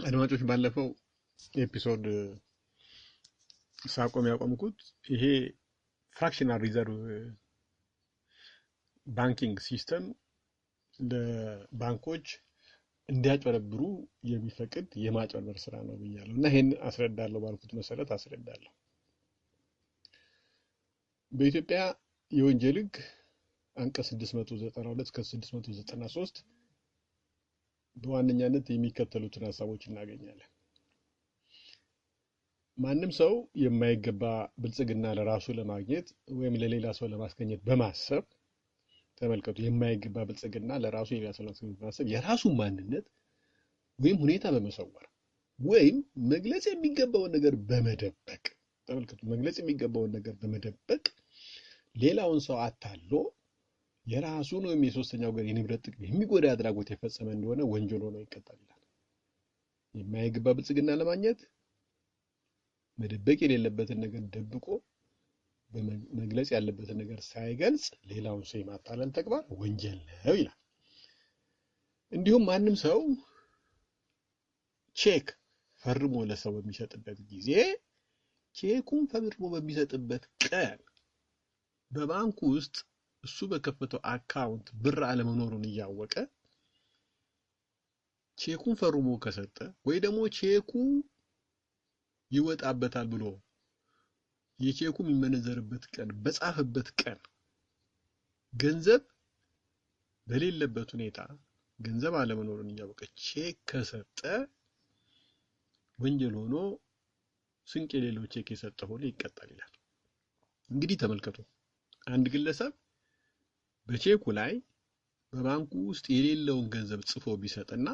አድማጮች ባለፈው ኤፒሶድ ሳቆም ያቆምኩት ይሄ ፍራክሽናል ሪዘርቭ ባንኪንግ ሲስተም ለባንኮች እንዲያጭበረብሩ የሚፈቅድ የማጭበርበር ስራ ነው ብያለሁ እና ይሄን አስረዳለሁ ባልኩት መሰረት አስረዳለሁ። በኢትዮጵያ የወንጀል ሕግ አንቀጽ 692 እስከ 693 በዋነኛነት የሚከተሉትን ሐሳቦች እናገኛለን። ማንም ሰው የማይገባ ብልጽግና ለራሱ ለማግኘት ወይም ለሌላ ሰው ለማስገኘት በማሰብ ተመልከቱ፣ የማይገባ ብልጽግና ለራሱ የሌላ ሰው ለማስገኘት በማሰብ የራሱን ማንነት ወይም ሁኔታ በመሰወር ወይም መግለጽ የሚገባውን ነገር በመደበቅ ተመልከቱ፣ መግለጽ የሚገባውን ነገር በመደበቅ ሌላውን ሰው አታሎ የራሱን ወይም የሶስተኛው ወገን የንብረት ጥቅም የሚጎዳ አድራጎት የፈጸመ እንደሆነ ወንጀል ሆኖ ይቀጣል ይላል። የማይገባ ብልጽግና ለማግኘት መደበቅ የሌለበትን ነገር ደብቆ መግለጽ ያለበትን ነገር ሳይገልጽ ሌላውን ሰው የማታለል ተግባር ወንጀል ነው ይላል። እንዲሁም ማንም ሰው ቼክ ፈርሞ ለሰው በሚሰጥበት ጊዜ ቼኩን ፈርሞ በሚሰጥበት ቀን በባንኩ ውስጥ እሱ በከፈተው አካውንት ብር አለመኖሩን እያወቀ ቼኩን ፈርሞ ከሰጠ ወይ ደግሞ ቼኩ ይወጣበታል ብሎ የቼኩ የሚመነዘርበት ቀን በጻፈበት ቀን ገንዘብ በሌለበት ሁኔታ ገንዘብ አለመኖሩን እያወቀ ቼክ ከሰጠ ወንጀል ሆኖ ስንቅ የሌለው ቼክ የሰጠ ሆኖ ይቀጣል ይላል። እንግዲህ ተመልከቱ፣ አንድ ግለሰብ በቼኩ ላይ በባንኩ ውስጥ የሌለውን ገንዘብ ጽፎ ቢሰጥና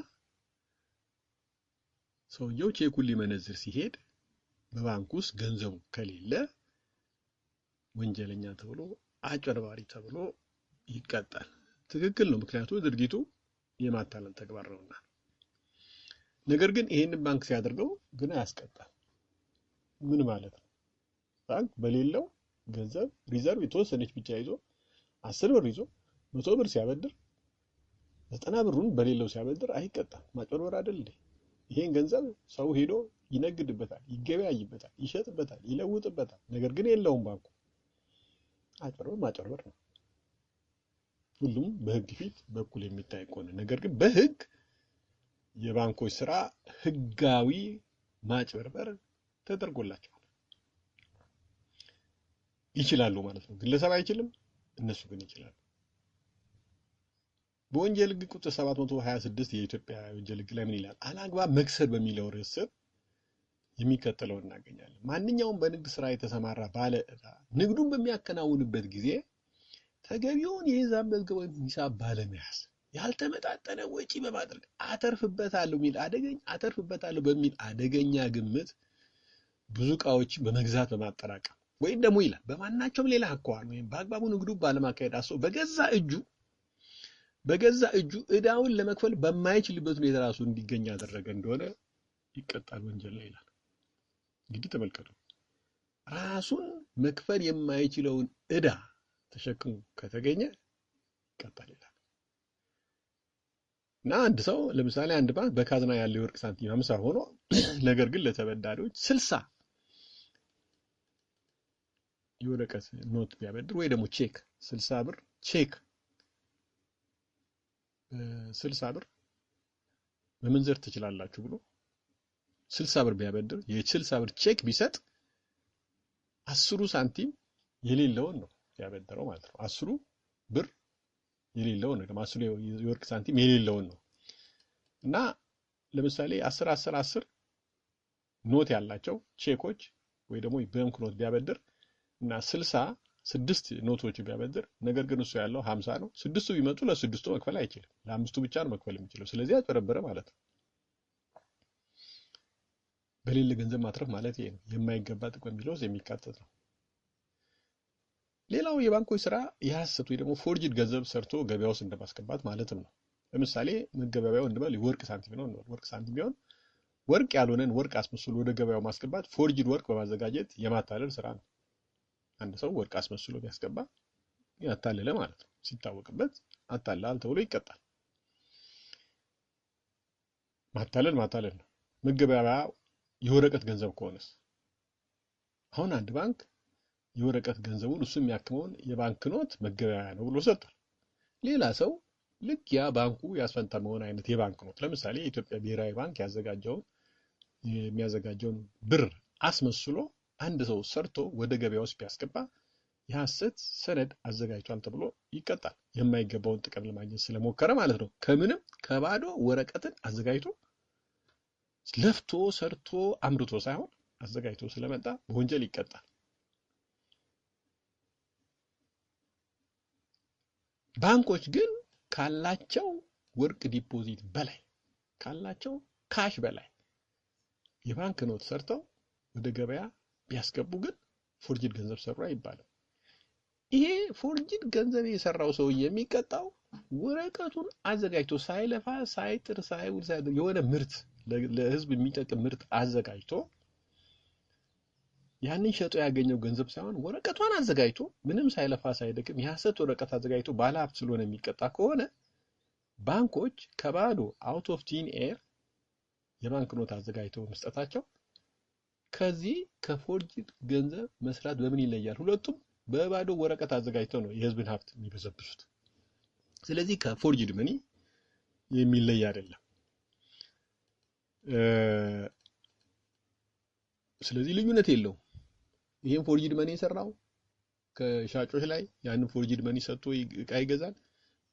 ሰውየው ቼኩን ሊመነዝር ሲሄድ በባንኩ ውስጥ ገንዘቡ ከሌለ ወንጀለኛ ተብሎ አጭበርባሪ ተብሎ ይቀጣል። ትክክል ነው፣ ምክንያቱም ድርጊቱ የማታለል ተግባር ነውና። ነገር ግን ይሄንን ባንክ ሲያደርገው ግን አያስቀጣም። ምን ማለት ነው? ባንክ በሌለው ገንዘብ ሪዘርቭ የተወሰነች ብቻ ይዞ 10 ብር ይዞ 100 ብር ሲያበድር 90 ብሩን በሌለው ሲያበድር አይቀጣም። ማጭበርበር አይደል እንዴ? ይሄን ገንዘብ ሰው ሄዶ ይነግድበታል፣ ይገበያይበታል፣ ይሸጥበታል፣ ይለውጥበታል። ነገር ግን የለውም ባንኩ። ማጭበርበር ነው። ሁሉም በህግ ፊት በኩል የሚታይ ከሆነ ነገር ግን በህግ የባንኮች ስራ ህጋዊ ማጭበርበር ተደርጎላቸዋል። ይችላሉ ማለት ነው። ግለሰብ አይችልም፣ እነሱ ግን ይችላሉ። በወንጀል ህግ ቁጥር 726 የኢትዮጵያ ወንጀል ህግ ላይ ምን ይላል? አላግባብ መክሰር በሚለው ርዕስ ስር የሚከተለውን እናገኛለን። ማንኛውም በንግድ ስራ የተሰማራ ባለ ዕዳ ንግዱን በሚያከናውንበት ጊዜ ተገቢውን የሂሳብ መዝገብ ወይም ሂሳብ ባለመያዝ ያልተመጣጠነ ወጪ በማድረግ አተርፍበታለሁ በሚል አደገኛ ግምት ብዙ ዕቃዎችን በመግዛት በማጠራቀም ወይም ደግሞ ይላል በማናቸውም ሌላ አኳኋን ወይም በአግባቡ ንግዱ ባለማካሄድ አስቦ በገዛ እጁ ዕዳውን ለመክፈል በማይችልበት ሁኔታ ራሱ እንዲገኝ ያደረገ እንደሆነ ይቀጣል፣ ወንጀል ነው ይላል። እንግዲህ ተመልከቱ፣ ራሱን መክፈል የማይችለውን ዕዳ ተሸክሞ ከተገኘ ይቀጣል ይላል። እና አንድ ሰው ለምሳሌ አንድ ባንክ በካዝና ያለው የወርቅ ሳንቲም 50 ሆኖ ነገር ግን ለተበዳሪዎች 60 የወረቀት ኖት ቢያበድር ወይ ደግሞ ቼክ 60 ብር ቼክ 60 ብር መመንዘር ትችላላችሁ ብሎ 60 ብር ቢያበድር የ60 ብር ቼክ ቢሰጥ 10 ሳንቲም የሌለውን ነው ያበደረው ማለት ነው። 10 ብር የሌለውን ነው፣ 10 የወርቅ ሳንቲም የሌለውን ነው። እና ለምሳሌ 10 ኖት ያላቸው ቼኮች ወይ ደግሞ ባንክ ኖት ቢያበድር እና 66 ኖቶች ቢያበድር ነገር ግን እሱ ያለው 50 ነው። 6ቱ ቢመጡ ለ6ቱ መክፈል አይችልም፣ ለ5ቱ ብቻ ነው መክፈል የሚችለው። ስለዚህ አጭበረበረ ማለት ነው። በሌለ ገንዘብ ማትረፍ ማለት ይሄ ነው። የማይገባ ጥቅም የሚለው የሚካተት ነው። ሌላው የባንኮች ስራ የሐሰት ወይ ደግሞ ፎርጅድ ገንዘብ ሰርቶ ገበያ ውስጥ እንደማስገባት ማለትም ነው። ለምሳሌ መገበያው እንበል ወርቅ ሳንቲም ነው። ወርቅ ሳንቲም ቢሆን ወርቅ ያልሆነን ወርቅ አስመስሎ ወደ ገበያው ማስገባት ፎርጅድ ወርቅ በማዘጋጀት የማታለል ስራ ነው። አንድ ሰው ወርቅ አስመስሎ ቢያስገባ ያታለለ ማለት ነው። ሲታወቅበት አታላል ተብሎ ይቀጣል። ማታለል ነው። መገበያያ የወረቀት ገንዘብ ከሆነስ? አሁን አንድ ባንክ የወረቀት ገንዘቡን እሱ የሚያክመውን የባንክ ኖት መገበያያ ነው ብሎ ሰጥቷል። ሌላ ሰው ልክ ያ ባንኩ ያስፈንጠመውን አይነት የባንክ ኖት ለምሳሌ የኢትዮጵያ ብሔራዊ ባንክ የሚያዘጋጀውን ብር አስመስሎ አንድ ሰው ሰርቶ ወደ ገበያ ውስጥ ቢያስገባ የሐሰት ሰነድ አዘጋጅቷል ተብሎ ይቀጣል። የማይገባውን ጥቅም ለማግኘት ስለሞከረ ማለት ነው። ከምንም ከባዶ ወረቀትን አዘጋጅቶ ለፍቶ ሰርቶ አምርቶ ሳይሆን አዘጋጅቶ ስለመጣ በወንጀል ይቀጣል። ባንኮች ግን ካላቸው ወርቅ ዲፖዚት በላይ ካላቸው ካሽ በላይ የባንክ ኖት ሰርተው ወደ ገበያ ቢያስገቡ ግን ፎርጅድ ገንዘብ ሰሩ አይባልም። ይሄ ፎርጅድ ገንዘብ የሰራው ሰው የሚቀጣው ወረቀቱን አዘጋጅቶ ሳይለፋ ሳይጥር ሳይውል ሳይድር የሆነ ምርት ለህዝብ የሚጠቅም ምርት አዘጋጅቶ ያንን ሸጦ ያገኘው ገንዘብ ሳይሆን ወረቀቷን አዘጋጅቶ ምንም ሳይለፋ ሳይደክም የሐሰት ወረቀት አዘጋጅቶ ባለሀብት ስለሆነ የሚቀጣ ከሆነ ባንኮች ከባዶ አውት ኦፍ ቲን ኤር የባንክ ኖት አዘጋጅተው መስጠታቸው ከዚህ ከፎርጅድ ገንዘብ መስራት በምን ይለያል? ሁለቱም በባዶ ወረቀት አዘጋጅተው ነው የህዝብን ሀብት የሚበዘብዙት። ስለዚህ ከፎርጅድ መኒ የሚለይ አይደለም። ስለዚህ ልዩነት የለውም። ይሄን ፎርጅድ መኒ የሰራው ከሻጮች ላይ ያንን ፎርጅድ መኒ ሰጥቶ እቃ ይገዛል።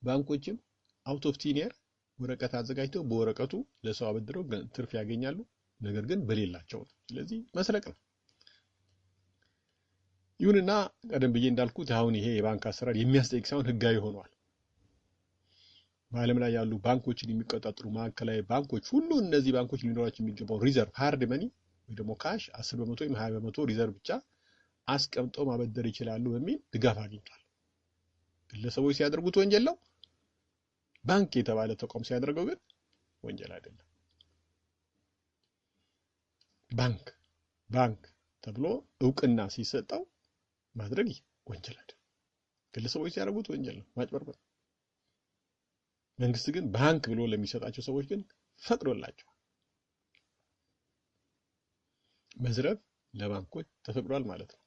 ባንኮችም አውት ኦፍ ቲን ኤር ወረቀት አዘጋጅተው በወረቀቱ ለሰው አበድረው ትርፍ ያገኛሉ። ነገር ግን በሌላቸው ነው። ስለዚህ መስረቅ ነው። ይሁንና ቀደም ብዬ እንዳልኩት አሁን ይሄ የባንክ አሰራር የሚያስጠይቅ ሳይሆን ህጋዊ ሆኗል። በዓለም ላይ ያሉ ባንኮችን የሚቆጣጠሩ ማዕከላዊ ባንኮች ሁሉ እነዚህ ባንኮች ሊኖራቸው የሚገባው ሪዘርቭ ሃርድ መኒ ወይ ደግሞ ካሽ 10% ወይም 20% ሪዘርቭ ብቻ አስቀምጠው ማበደር ይችላሉ በሚል ድጋፍ አግኝቷል። ግለሰቦች ሲያደርጉት ወንጀል ነው። ባንክ የተባለ ተቋም ሲያደርገው ግን ወንጀል አይደለም። ባንክ ተብሎ እውቅና ሲሰጠው ማድረግ ወንጀል አይደለም። ግለሰቦች ሲያደርጉት ወንጀል ነው፣ ማጭበርበር። መንግስት ግን ባንክ ብሎ ለሚሰጣቸው ሰዎች ግን ፈቅዶላቸዋል። መዝረፍ ለባንኮች ተፈቅዷል ማለት ነው።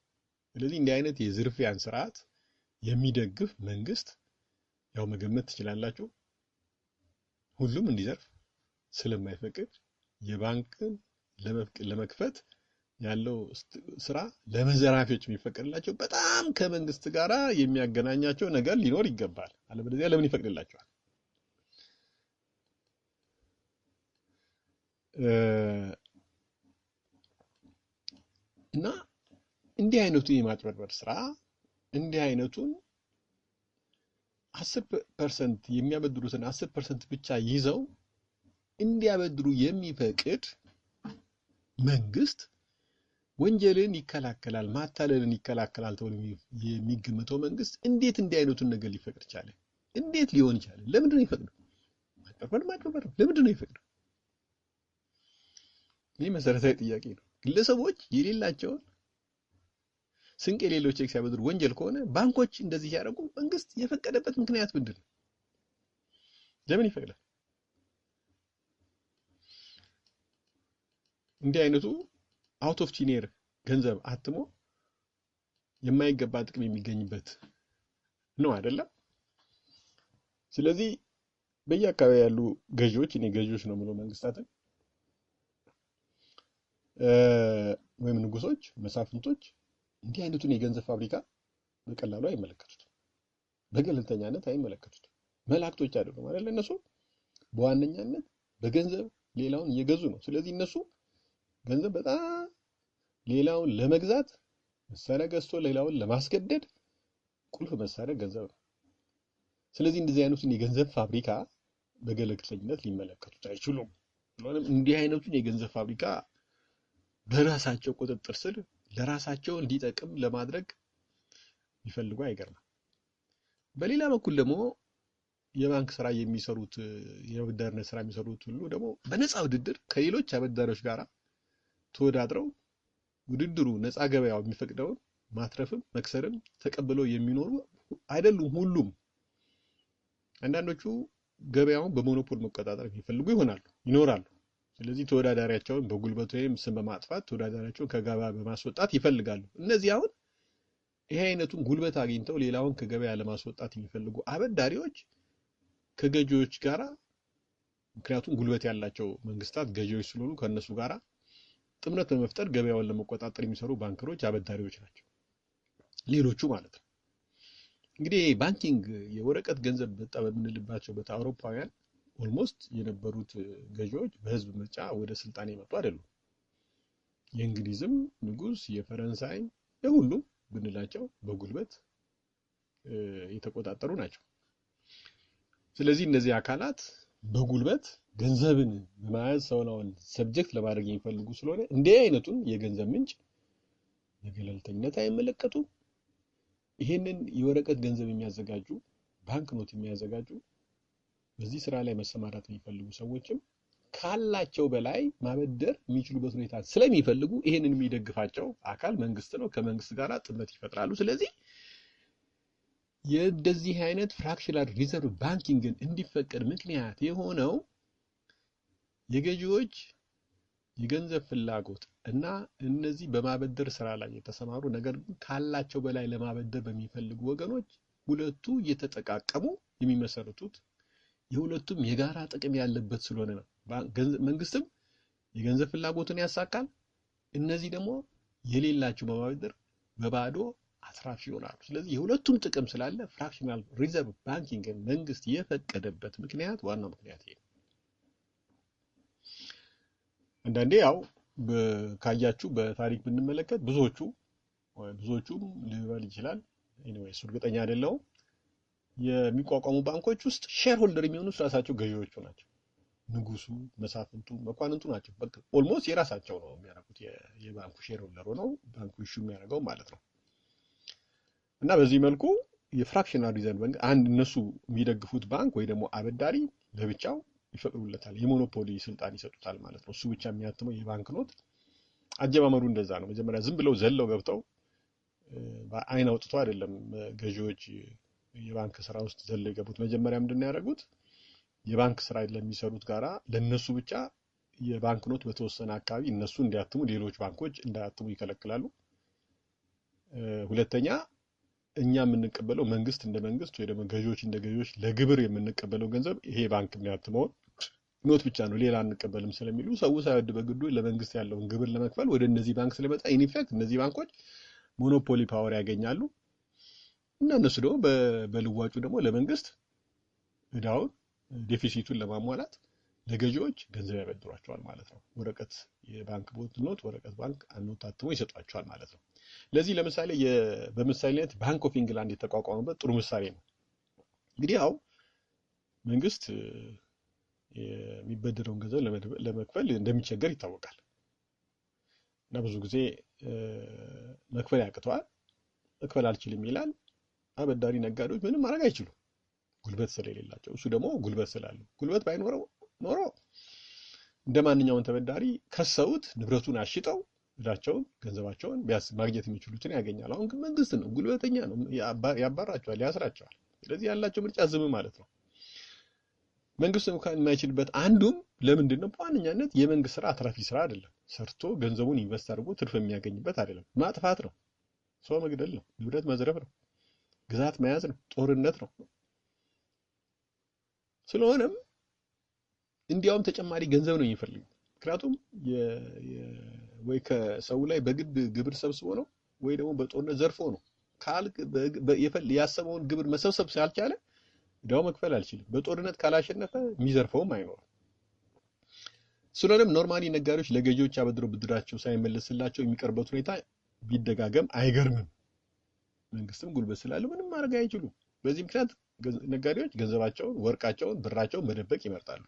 ስለዚህ እንዲህ አይነት የዝርፊያን ስርዓት የሚደግፍ መንግስት ያው መገመት ትችላላችሁ ሁሉም እንዲዘርፍ ስለማይፈቅድ የባንክን ለመክፈት ያለው ስራ ለመዘራፊዎች የሚፈቅድላቸው በጣም ከመንግስት ጋራ የሚያገናኛቸው ነገር ሊኖር ይገባል። አለበለዚያ ለምን ይፈቅድላቸዋል? እና እንዲህ አይነቱን የማጭበርበር ስራ እንዲህ አይነቱን 10% የሚያበድሩትን 10% ብቻ ይዘው እንዲያበድሩ የሚፈቅድ መንግስት ወንጀልን ይከላከላል፣ ማታለልን ይከላከላል ተብሎ የሚገመተው መንግስት እንዴት እንዲህ አይነቱን ነገር ሊፈቅድ ቻለ? እንዴት ሊሆን ቻለ? ለምንድን ነው ይፈቅደው? ማጭበርበር ለምንድን ነው ይፈቅደው? ይህ መሰረታዊ ጥያቄ ነው። ግለሰቦች የሌላቸውን ስንቅ የሌለው ቼክ ሲያበድሩ ወንጀል ከሆነ ባንኮች እንደዚህ ሲያደርጉ መንግስት የፈቀደበት ምክንያት ምንድን ነው? ለምን ይፈቅዳል? እንዲህ አይነቱ አውት ኦፍ ቲን ኤር ገንዘብ አትሞ የማይገባ ጥቅም የሚገኝበት ነው አይደለም? ስለዚህ በየአካባቢ ያሉ ገዢዎች እኔ ገዢዎች ነው የምለው መንግስታትን ወይም ንጉሶች፣ መሳፍንቶች እንዲህ አይነቱን የገንዘብ ፋብሪካ በቀላሉ አይመለከቱትም። በገለልተኛነት አይመለከቱትም። መላእክቶች አይደሉም አይደል? እነሱ በዋነኛነት በገንዘብ ሌላውን እየገዙ ነው። ስለዚህ እነሱ ገንዘብ በጣም ሌላውን ለመግዛት መሳሪያ ገዝቶ ሌላውን ለማስገደድ ቁልፍ መሳሪያ ገንዘብ ነው። ስለዚህ እንደዚህ አይነቱን የገንዘብ ፋብሪካ በገለልተኝነት ሊመለከቱት አይችሉም። ስለሆነም እንዲህ አይነቱን የገንዘብ ፋብሪካ በራሳቸው ቁጥጥር ስር ለራሳቸው እንዲጠቅም ለማድረግ ይፈልጉ አይገርምም። በሌላ በኩል ደግሞ የባንክ ስራ የሚሰሩት የአበዳሪነት ስራ የሚሰሩት ሁሉ ደግሞ በነፃ ውድድር ከሌሎች አበዳሪዎች ጋር ተወዳድረው ውድድሩ ነፃ ገበያው የሚፈቅደውን ማትረፍም መክሰርም ተቀብለው የሚኖሩ አይደሉም ሁሉም። አንዳንዶቹ ገበያውን በሞኖፖል መቆጣጠር የሚፈልጉ ይኖራሉ። ስለዚህ ተወዳዳሪያቸውን በጉልበት ወይም ስም በማጥፋት ተወዳዳሪያቸውን ከገበያ በማስወጣት ይፈልጋሉ። እነዚህ አሁን ይሄ አይነቱን ጉልበት አግኝተው ሌላውን ከገበያ ለማስወጣት የሚፈልጉ አበዳሪዎች ከገዢዎች ጋራ ምክንያቱም ጉልበት ያላቸው መንግስታት ገዢዎች ስለሆኑ ከነሱ ጋራ ጥምረት በመፍጠር ገበያውን ለመቆጣጠር የሚሰሩ ባንከሮች አበዳሪዎች ናቸው፣ ሌሎቹ ማለት ነው። እንግዲህ ባንኪንግ የወረቀት ገንዘብ በጣ በምንልባቸው በአውሮፓውያን ኦልሞስት የነበሩት ገዢዎች በህዝብ ምርጫ ወደ ስልጣን የመጡ አይደሉም። የእንግሊዝም ንጉስ የፈረንሳይ የሁሉም ብንላቸው በጉልበት የተቆጣጠሩ ናቸው። ስለዚህ እነዚህ አካላት በጉልበት ገንዘብን በመያዝ ሰውን ሰብጀክት ለማድረግ የሚፈልጉ ስለሆነ እንዲህ አይነቱን የገንዘብ ምንጭ በገለልተኝነት አይመለከቱ። ይሄንን የወረቀት ገንዘብ የሚያዘጋጁ ባንክ ኖት የሚያዘጋጁ በዚህ ስራ ላይ መሰማራት የሚፈልጉ ሰዎችም ካላቸው በላይ ማበደር የሚችሉበት ሁኔታ ስለሚፈልጉ ይሄንን የሚደግፋቸው አካል መንግስት ነው። ከመንግስት ጋር ጥምረት ይፈጥራሉ። ስለዚህ የዚህ አይነት ፍራክሽናል ሪዘርቭ ባንኪንግን እንዲፈቀድ ምክንያት የሆነው የገዢዎች የገንዘብ ፍላጎት እና እነዚህ በማበደር ስራ ላይ የተሰማሩ ነገር ግን ካላቸው በላይ ለማበደር በሚፈልጉ ወገኖች ሁለቱ እየተጠቃቀሙ የሚመሰርቱት የሁለቱም የጋራ ጥቅም ያለበት ስለሆነ ነው። መንግስትም የገንዘብ ፍላጎትን ያሳካል፣ እነዚህ ደግሞ የሌላቸው በማበደር በባዶ አትራፊ ይሆናሉ። ስለዚህ የሁለቱም ጥቅም ስላለ ፍራክሽናል ሪዘርቭ ባንኪንግን መንግስት የፈቀደበት ምክንያት ዋናው ምክንያት ይሄ ነው። አንዳንዴ ያው ካያችሁ በታሪክ ብንመለከት ብዙዎቹም ሊባል ይችላል ኤኒዌይስ እርግጠኛ አይደለሁም የሚቋቋሙ ባንኮች ውስጥ ሼር ሆልደር የሚሆኑት ራሳቸው ገዢዎቹ ናቸው። ንጉሱ፣ መሳፍንቱ፣ መኳንንቱ ናቸው። በቃ ኦልሞስት የራሳቸው ነው የሚያደርጉት የባንኩ ሼር ሆልደር ሆነው ባንኩ ኢሹ የሚያደርገው ማለት ነው። እና በዚህ መልኩ የፍራክሽናል ሪዘርቭ ባንክ አንድ እነሱ የሚደግፉት ባንክ ወይ ደግሞ አበዳሪ ለብቻው ይፈቅዱለታል፣ የሞኖፖሊ ስልጣን ይሰጡታል ማለት ነው። እሱ ብቻ የሚያትመው የባንክ ኖት አጀማመሩ እንደዛ ነው። መጀመሪያ ዝም ብለው ዘለው ገብተው በአይን አውጥተው አይደለም ገዢዎች የባንክ ስራ ውስጥ ዘለው የገቡት። መጀመሪያ ምንድነው ያደረጉት? የባንክ ስራ ለሚሰሩት ጋራ ለነሱ ብቻ የባንክ ኖት በተወሰነ አካባቢ እነሱ እንዲያትሙ ሌሎች ባንኮች እንዳያትሙ ይከለክላሉ። ሁለተኛ እኛ የምንቀበለው መንግስት እንደ መንግስት ወይ ደግሞ ገዢዎች እንደ ገዢዎች ለግብር የምንቀበለው ገንዘብ ይሄ ባንክ የሚያትመው ኖት ብቻ ነው፣ ሌላ አንቀበልም ስለሚሉ ሰው ሳይወድ በግዱ ለመንግስት ያለውን ግብር ለመክፈል ወደ እነዚህ ባንክ ስለመጣ ኢን ኢፌክት እነዚህ ባንኮች ሞኖፖሊ ፓወር ያገኛሉ እና እነሱ ደግሞ በልዋጩ ደግሞ ለመንግስት እዳውን ዴፊሲቱን ለማሟላት ለገዢዎች ገንዘብ ያበድሯቸዋል ማለት ነው። ወረቀት የባንክ ኖት ወረቀት ባንክ ኖት አትሞ ይሰጧቸዋል ማለት ነው። ለዚህ ለምሳሌ በምሳሌነት ባንክ ኦፍ ኢንግላንድ የተቋቋመበት ጥሩ ምሳሌ ነው። እንግዲህ ያው መንግስት የሚበደረውን ገንዘብ ለመክፈል እንደሚቸገር ይታወቃል እና ብዙ ጊዜ መክፈል ያቅተዋል፣ መክፈል አልችልም ይላል። አበዳሪ ነጋዴዎች ምንም ማድረግ አይችሉም ጉልበት ስለሌላቸው፣ እሱ ደግሞ ጉልበት ስላለው። ጉልበት ባይኖረው ኖሮ እንደማንኛውም ተበዳሪ ከሰውት ንብረቱን አሽጠው እዳቸውን ገንዘባቸውን ማግኘት የሚችሉትን ያገኛል። አሁን ግን መንግስት ነው ጉልበተኛ ነው፣ ያባራቸዋል፣ ያስራቸዋል። ስለዚህ ያላቸው ምርጫ ዝም ማለት ነው። መንግስት እንኳን የማይችልበት አንዱም ለምንድን ነው? በዋነኛነት የመንግስት ስራ አትራፊ ስራ አይደለም። ሰርቶ ገንዘቡን ኢንቨስት አድርጎ ትርፍ የሚያገኝበት አይደለም። ማጥፋት ነው፣ ሰው መግደል ነው፣ ንብረት መዝረፍ ነው፣ ግዛት መያዝ ነው፣ ጦርነት ነው። ስለሆነም እንዲያውም ተጨማሪ ገንዘብ ነው የሚፈልገው። ምክንያቱም ወይ ከሰው ላይ በግድ ግብር ሰብስቦ ነው ወይ ደግሞ በጦርነት ዘርፎ ነው። ያሰበውን ግብር መሰብሰብ ስላልቻለ እዳው መክፈል አልችልም። በጦርነት ካላሸነፈ የሚዘርፈውም አይኖርም። ስለሆነም ኖርማሊ ነጋዴዎች ለገዢዎች አበድረው ብድራቸው ሳይመለስላቸው የሚቀርበት ሁኔታ ቢደጋገም አይገርምም። መንግስትም ጉልበት ስላለው ምንም ማድረግ አይችሉም። በዚህ ምክንያት ነጋዴዎች ገንዘባቸውን፣ ወርቃቸውን፣ ብራቸውን መደበቅ ይመርጣሉ።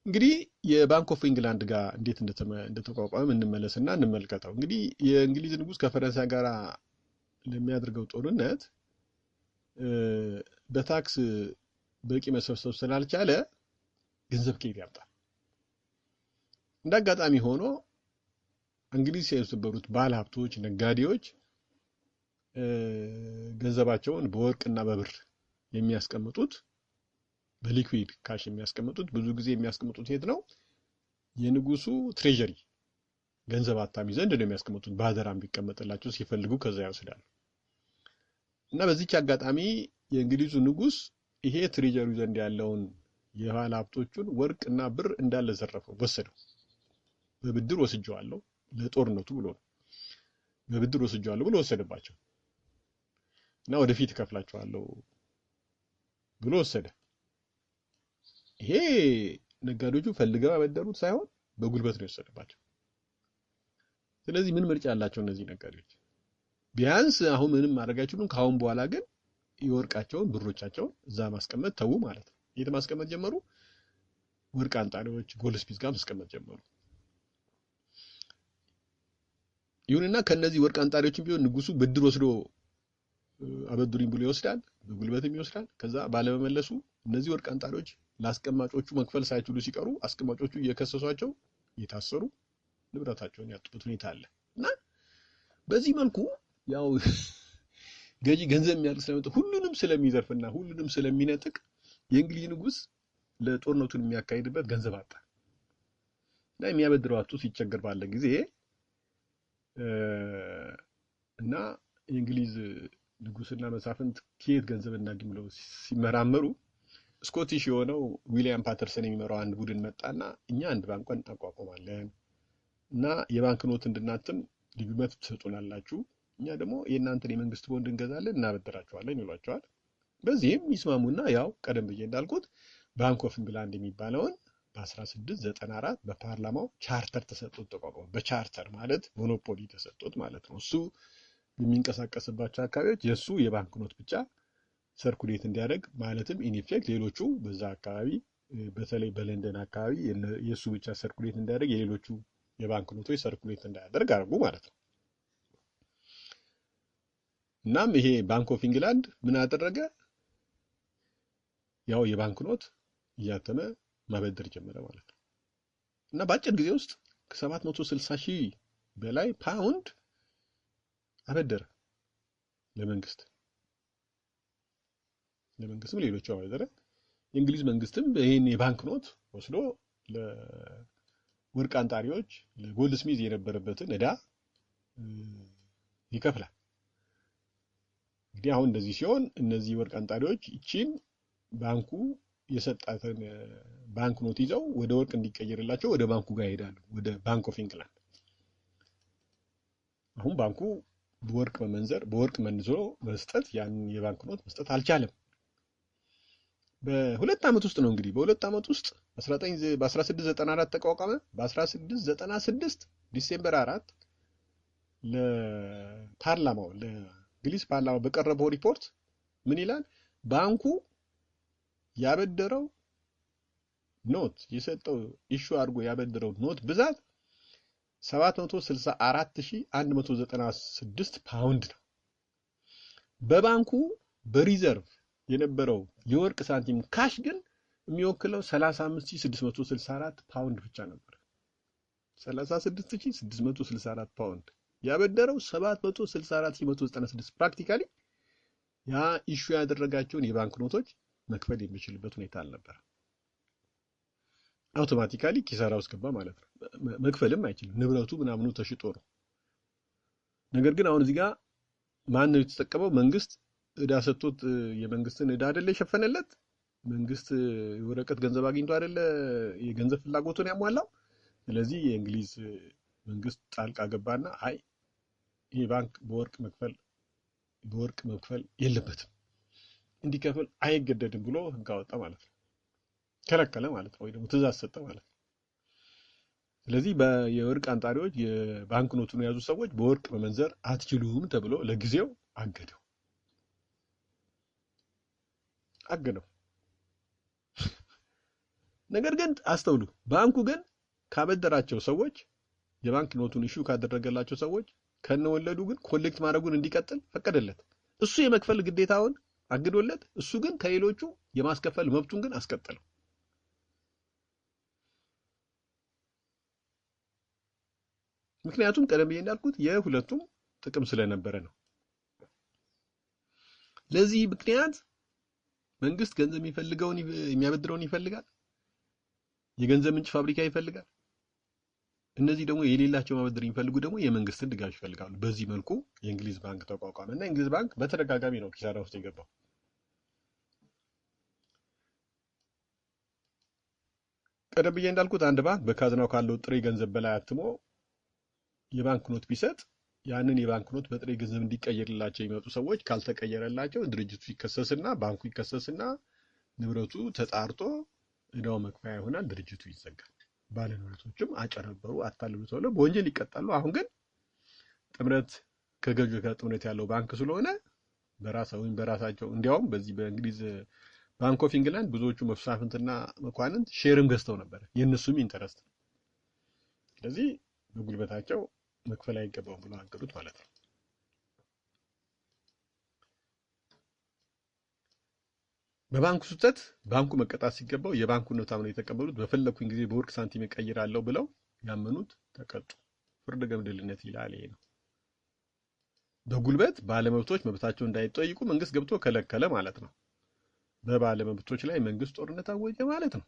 እንግዲህ የባንክ ኦፍ ኢንግላንድ ጋር እንዴት እንደተቋቋመ እንመለስና እንመልከተው። እንግዲህ የእንግሊዝ ንጉስ ከፈረንሳይ ጋር ለሚያደርገው ጦርነት በታክስ በቂ መሰብሰብ ስላልቻለ ገንዘብ ከየት ያምጣል? እንዳጋጣሚ ሆኖ እንግሊዝ የነበሩት ባለሀብቶች፣ ነጋዴዎች ገንዘባቸውን በወርቅና በብር የሚያስቀምጡት በሊኩዊድ ካሽ የሚያስቀምጡት ብዙ ጊዜ የሚያስቀምጡት የት ነው? የንጉሱ ትሬጀሪ ገንዘብ አታሚ ዘንድ ነው የሚያስቀምጡት። ባደራም ቢቀመጥላቸው ሲፈልጉ ከዛ ይወስዳሉ። እና በዚህች አጋጣሚ የእንግሊዙ ንጉስ ይሄ ትሬጀሪ ዘንድ ያለውን የኋላ ሀብቶቹን ወርቅና ብር እንዳለ ዘረፈው፣ ወሰደው። በብድር ወስጀዋለሁ ለጦርነቱ ብሎ ነው። በብድር ወስጀዋለሁ ብሎ ወሰደባቸው እና ወደፊት እከፍላቸዋለሁ ብሎ ወሰደ። ይሄ ነጋዴዎቹ ፈልገው ያበደሩት ሳይሆን በጉልበት ነው የወሰደባቸው። ስለዚህ ምን ምርጫ ያላቸው እነዚህ ነጋዴዎች? ቢያንስ አሁን ምንም ማድረግ አይችሉም። ከአሁን በኋላ ግን የወርቃቸውን ብሮቻቸውን እዛ ማስቀመጥ ተዉ ማለት ነው። የት ማስቀመጥ ጀመሩ? ወርቅ አንጣሪዎች ጎልድስሚዝ ጋር ማስቀመጥ ጀመሩ። ይሁንና ከነዚህ ወርቅ አንጣሪዎችም ቢሆን ንጉሱ ብድር ወስዶ አበድሩኝ ብሎ ይወስዳል፣ በጉልበትም ይወስዳል። ከዛ ባለመመለሱ እነዚህ ወርቅ አንጣሪዎች ለአስቀማጮቹ መክፈል ሳይችሉ ሲቀሩ አስቀማጮቹ እየከሰሷቸው እየታሰሩ ንብረታቸውን ያጡበት ሁኔታ አለ እና በዚህ መልኩ ያው ገዢ ገንዘብ የሚያርቅ ስለመጣ ሁሉንም ስለሚዘርፍና ሁሉንም ስለሚነጥቅ የእንግሊዝ ንጉስ ለጦርነቱን የሚያካሂድበት ገንዘብ አጣ እና የሚያበድረው አጥቶ ሲቸገር ባለ ጊዜ እና የእንግሊዝ ንጉስና መሳፍንት ከየት ገንዘብ እናገኝ ብለው ሲመራመሩ ስኮቲሽ የሆነው ዊሊያም ፓተርሰን የሚመራው አንድ ቡድን መጣና እኛ አንድ ባንክ እናቋቁማለን እና የባንክ ኖት እንድናትም ልዩ መብት ትሰጡናላችሁ፣ እኛ ደግሞ የእናንተን የመንግስት ቦንድ እንገዛለን እናበድራቸዋለን ይሏቸዋል። በዚህም ይስማሙና ያው ቀደም ብዬ እንዳልኩት ባንክ ኦፍ ኢንግላንድ የሚባለውን በ1694 በፓርላማው ቻርተር ተሰጥቶት ተቋቋመ። በቻርተር ማለት ሞኖፖሊ ተሰጥቶት ማለት ነው። እሱ የሚንቀሳቀስባቸው አካባቢዎች የሱ የባንክ ኖት ብቻ ሰርኩሌት እንዲያደርግ ማለትም ኢንኢፌክት ሌሎቹ በዛ አካባቢ በተለይ በለንደን አካባቢ የሱ ብቻ ሰርኩሌት እንዲያደርግ የሌሎቹ የባንክ ኖቶች ሰርኩሌት እንዳያደርግ አድርጉ ማለት ነው። እናም ይሄ ባንክ ኦፍ ኢንግላንድ ምን አደረገ? ያው የባንክ ኖት እያተመ ማበደር ጀመረ ማለት ነው። እና በአጭር ጊዜ ውስጥ ከ760,000 በላይ ፓውንድ አበደረ ለመንግስትም ሌሎቹ አበደረ። የእንግሊዝ መንግስትም ይሄን የባንክ ኖት ወስዶ ለወርቅ አንጣሪዎች ለጎልድስሚዝ የነበረበትን ዕዳ ይከፍላል። እንግዲህ አሁን እንደዚህ ሲሆን እነዚህ ወርቅ አንጣሪዎች እቺን ባንኩ የሰጣትን ባንክ ኖት ይዘው ወደ ወርቅ እንዲቀየርላቸው ወደ ባንኩ ጋር ይሄዳሉ፣ ወደ ባንክ ኦፍ ኢንግላንድ። አሁን ባንኩ በወርቅ መመንዘር በወርቅ መንዞ መስጠት ያን የባንክ ኖት መስጠት አልቻለም። በሁለት ዓመት ውስጥ ነው እንግዲህ በሁለት ዓመት ውስጥ በ1694 ተቋቋመ። በ1696 ዲሴምበር 4 ለፓርላማው ለእንግሊዝ ፓርላማ በቀረበው ሪፖርት ምን ይላል? ባንኩ ያበደረው ኖት የሰጠው ኢሹ አድርጎ ያበደረው ኖት ብዛት 764,196 ፓውንድ ነው። በባንኩ በሪዘርቭ የነበረው የወርቅ ሳንቲም ካሽ ግን የሚወክለው 35,664 ፓውንድ ብቻ ነበር። 36,664 ፓውንድ ያበደረው 764,196 ፕራክቲካሊ ያ ኢሹ ያደረጋቸውን የባንክ ኖቶች መክፈል የሚችልበት ሁኔታ አልነበረ። አውቶማቲካሊ ኪሳራ ውስጥ ገባ ማለት ነው። መክፈልም አይችልም፣ ንብረቱ ምናምኑ ተሽጦ ነው። ነገር ግን አሁን እዚህ ጋር ማን ነው የተጠቀመው? መንግስት ዕዳ ሰጥቶት የመንግስትን ዕዳ አይደለ የሸፈነለት? መንግስት የወረቀት ገንዘብ አግኝቶ አይደለ የገንዘብ ፍላጎቱን ያሟላው? ስለዚህ የእንግሊዝ መንግስት ጣልቃ ገባና አይ ይሄ ባንክ በወርቅ መክፈል የለበትም እንዲከፍል አይገደድም ብሎ ህግ አወጣ ማለት ነው። ከለከለ ማለት ነው፣ ወይ ደግሞ ትእዛዝ ሰጠ ማለት ነው። ስለዚህ የወርቅ አንጣሪዎች የባንክ ኖቱን የያዙ ሰዎች በወርቅ መመንዘር አትችሉም ተብሎ ለጊዜው አገደው። ነገር ግን አስተውሉ፣ ባንኩ ግን ካበደራቸው ሰዎች የባንክ ኖቱን ኢሹ ካደረገላቸው ሰዎች ከነወለዱ ግን ኮሌክት ማድረጉን እንዲቀጥል ፈቀደለት። እሱ የመክፈል ግዴታውን አግዶለት፣ እሱ ግን ከሌሎቹ የማስከፈል መብቱን ግን አስቀጠለው። ምክንያቱም ቀደም ብዬ እንዳልኩት የሁለቱም ጥቅም ስለነበረ ነው። ለዚህ ምክንያት መንግስት ገንዘብ የሚፈልገውን የሚያበድረውን ይፈልጋል፣ የገንዘብ ምንጭ ፋብሪካ ይፈልጋል። እነዚህ ደግሞ የሌላቸው ማበደር የሚፈልጉ ደግሞ የመንግስትን ድጋፍ ይፈልጋሉ። በዚህ መልኩ የእንግሊዝ ባንክ ተቋቋመ እና እንግሊዝ ባንክ በተደጋጋሚ ነው ኪሳራ ውስጥ የገባው። ቀደም ብዬ እንዳልኩት አንድ ባንክ በካዝናው ካለው ጥሬ ገንዘብ በላይ አትሞ የባንክ ኖት ቢሰጥ ያንን የባንክ ኖት በጥሬ ገንዘብ እንዲቀየርላቸው የሚመጡ ሰዎች ካልተቀየረላቸው ድርጅቱ ይከሰስና ባንኩ ይከሰስና ንብረቱ ተጣርቶ እዳው መክፈያ ይሆናል፣ ድርጅቱ ይዘጋል። ባለንብረቶችም አጨረበሩ፣ አታለሉ ተብለው በወንጀል ይቀጣሉ። አሁን ግን ጥምረት ከገዢው ጋር ጥምረት ያለው ባንክ ስለሆነ በራሳቸው እንዲያውም በዚህ በእንግሊዝ ባንክ ኦፍ ኢንግላንድ ብዙዎቹ መሳፍንትና መኳንንት ሼርም ገዝተው ነበር፣ የእነሱም ኢንተረስት። ስለዚህ በጉልበታቸው መክፈል አይገባውም ብሎ አገዱት ማለት ነው። በባንኩ ስህተት ባንኩ መቀጣት ሲገባው የባንኩን ኖት አምነው የተቀበሉት በፈለኩኝ ጊዜ በወርቅ ሳንቲም እቀይራለሁ ብለው ያመኑት ተቀጡ። ፍርድ ገምድልነት ይላል ይሄ ነው። በጉልበት ባለመብቶች መብታቸው እንዳይጠይቁ መንግስት ገብቶ ከለከለ ማለት ነው። በባለመብቶች ላይ መንግስት ጦርነት አወጀ ማለት ነው።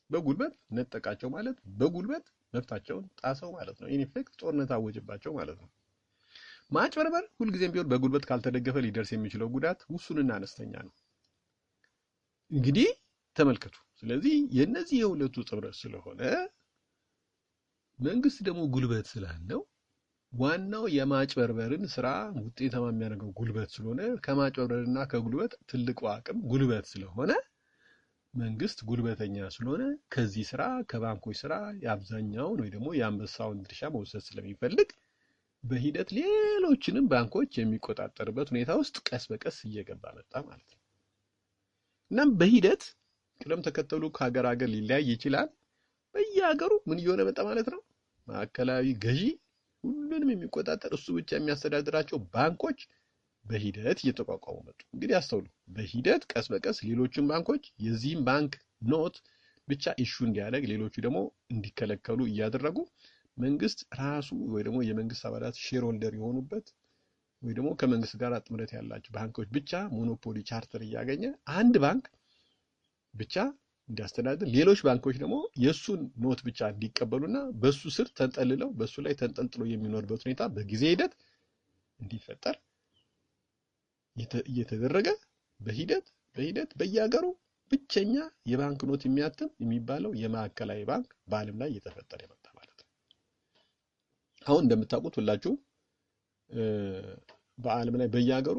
በጉልበት ነጠቃቸው ማለት በጉልበት መብታቸውን ጣሰው ማለት ነው። ኢን ኢፌክት ጦርነት አወጀባቸው ማለት ነው። ማጭበርበር ሁልጊዜም ቢሆን በጉልበት ካልተደገፈ ሊደርስ የሚችለው ጉዳት ውሱንና አነስተኛ ነው። እንግዲህ ተመልከቱ። ስለዚህ የነዚህ የሁለቱ ጥምረት ስለሆነ መንግስት ደግሞ ጉልበት ስላለው ዋናው የማጭበርበርን ስራ ውጤታማ የሚያደርገው ጉልበት ስለሆነ ከማጭበርበርና ከጉልበት ትልቁ አቅም ጉልበት ስለሆነ መንግስት ጉልበተኛ ስለሆነ ከዚህ ስራ ከባንኮች ስራ የአብዛኛውን ወይ ደግሞ የአንበሳውን ድርሻ መውሰድ ስለሚፈልግ በሂደት ሌሎችንም ባንኮች የሚቆጣጠርበት ሁኔታ ውስጥ ቀስ በቀስ እየገባ መጣ ማለት ነው። እናም በሂደት ቅደም ተከተሉ ከሀገር ሀገር ሊለያይ ይችላል። በየሀገሩ ምን እየሆነ መጣ ማለት ነው። ማዕከላዊ ገዢ ሁሉንም የሚቆጣጠር እሱ ብቻ የሚያስተዳድራቸው ባንኮች በሂደት እየተቋቋሙ መጡ። እንግዲህ አስተውሉ። በሂደት ቀስ በቀስ ሌሎችም ባንኮች የዚህም ባንክ ኖት ብቻ ኢሹ እንዲያደርግ ሌሎቹ ደግሞ እንዲከለከሉ እያደረጉ መንግስት ራሱ ወይ ደግሞ የመንግስት አባላት ሼር ሆልደር የሆኑበት ወይ ደግሞ ከመንግስት ጋር ጥምረት ያላቸው ባንኮች ብቻ ሞኖፖሊ ቻርተር እያገኘ አንድ ባንክ ብቻ እንዲያስተዳድር፣ ሌሎች ባንኮች ደግሞ የሱን ኖት ብቻ እንዲቀበሉና በሱ ስር ተንጠልለው በሱ ላይ ተንጠልጥሎ የሚኖርበት ሁኔታ በጊዜ ሂደት እንዲፈጠር እየተደረገ በሂደት በየሀገሩ ብቸኛ የባንክ ኖት የሚያትም የሚባለው የማዕከላዊ ባንክ በዓለም ላይ እየተፈጠረ የመጣ ማለት ነው። አሁን እንደምታውቁት ሁላችሁ በዓለም ላይ በየሀገሩ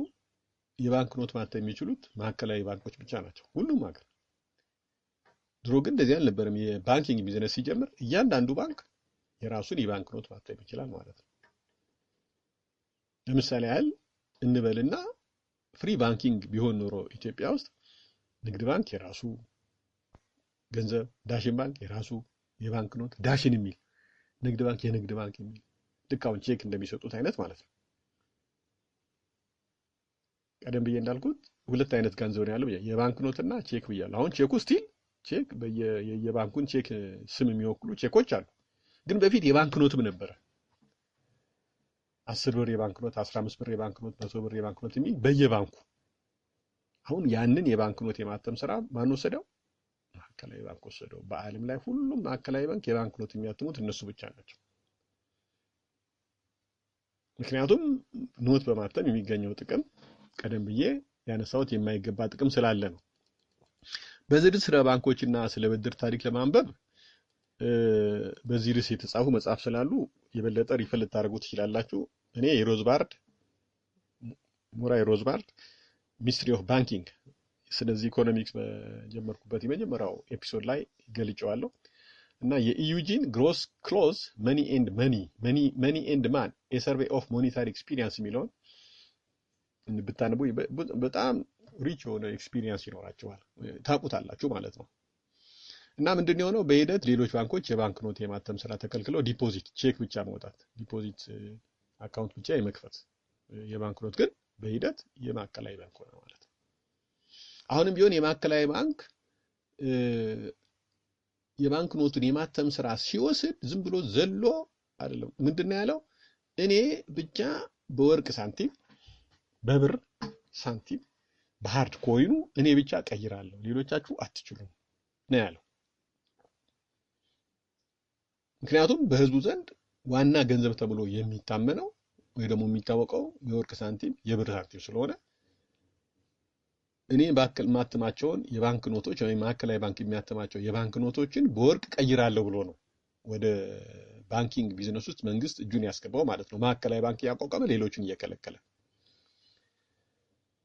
የባንክ ኖት ማተም የሚችሉት ማዕከላዊ ባንኮች ብቻ ናቸው፣ ሁሉም ሀገር። ድሮ ግን እንደዚህ አልነበረም። የባንኪንግ ቢዝነስ ሲጀምር እያንዳንዱ ባንክ የራሱን የባንክ ኖት ማተም ይችላል ማለት ነው። ለምሳሌ ያህል እንበልና ፍሪ ባንኪንግ ቢሆን ኖሮ ኢትዮጵያ ውስጥ ንግድ ባንክ የራሱ ገንዘብ፣ ዳሽን ባንክ የራሱ የባንክ ኖት ዳሽን የሚል፣ ንግድ ባንክ የንግድ ባንክ የሚል ልክ አሁን ቼክ እንደሚሰጡት አይነት ማለት ነው። ቀደም ብዬ እንዳልኩት ሁለት አይነት ገንዘብ ነው ያለው፣ የባንክ ኖትና ቼክ ብያለሁ። አሁን ቼኩ ስቲል ቼክ የባንኩን ቼክ ስም የሚወክሉ ቼኮች አሉ። ግን በፊት የባንክ ኖትም ነበረ። 10 ብር የባንክ ኖት፣ 15 ብር የባንክ ኖት፣ 100 ብር የባንክ ኖት የሚል በየባንኩ። አሁን ያንን የባንክ ኖት የማተም ስራ ማን ወሰደው? ማዕከላዊ ባንክ ወሰደው። በዓለም ላይ ሁሉም ማዕከላዊ ባንክ የባንክ ኖት የሚያትሙት እነሱ ብቻ ናቸው። ምክንያቱም ኖት በማተም የሚገኘው ጥቅም ቀደም ብዬ ያነሳሁት የማይገባ ጥቅም ስላለ ነው። በዝርዝር ስለ ባንኮችና ስለ ብድር ታሪክ ለማንበብ በዚህ ርዕስ የተጻፉ መጽሐፍ ስላሉ የበለጠ ሪፈር ልታደርጉ ትችላላችሁ። እኔ ሙራይ ሮዝባርድ ሚስትሪ ኦፍ ባንኪንግ ስለዚህ ኢኮኖሚክስ በጀመርኩበት የመጀመሪያው ኤፒሶድ ላይ ገልጬዋለሁ እና የኢዩጂን ግሮስ ክሎዝ መኒ ኤንድ ማን ኤ ሰርቬይ ኦፍ ሞኔታሪ ኤክስፒሪየንስ የሚለውን ብታነቡ በጣም ሪች የሆነ ኤክስፒሪየንስ ይኖራቸዋል፣ ታውቁታላችሁ ማለት ነው። እና ምንድን የሆነው በሂደት ሌሎች ባንኮች የባንክ ኖት የማተም ስራ ተከልክለው ዲፖዚት ቼክ ብቻ መውጣት፣ ዲፖዚት አካውንት ብቻ የመክፈት፣ የባንክ ኖት ግን በሂደት የማዕከላዊ ባንክ ሆነ ማለት ነው። አሁንም ቢሆን የማዕከላዊ ባንክ የባንክ ኖቱን የማተም ስራ ሲወስድ ዝም ብሎ ዘሎ አይደለም። ምንድነው ያለው? እኔ ብቻ በወርቅ ሳንቲም፣ በብር ሳንቲም፣ በሃርድ ኮይኑ እኔ ብቻ ቀይራለሁ፣ ሌሎቻችሁ አትችሉም ነው ያለው። ምክንያቱም በህዝቡ ዘንድ ዋና ገንዘብ ተብሎ የሚታመነው ወይ ደግሞ የሚታወቀው የወርቅ ሳንቲም የብር ሳንቲም ስለሆነ እኔ ማተማቸውን የባንክ ኖቶች ወይም ማዕከላዊ ባንክ የሚያተማቸው የባንክ ኖቶችን በወርቅ ቀይራለሁ ብሎ ነው ወደ ባንኪንግ ቢዝነስ ውስጥ መንግስት እጁን ያስገባው ማለት ነው። ማዕከላዊ ባንክ ያቋቋመ ሌሎችን እየከለከለ።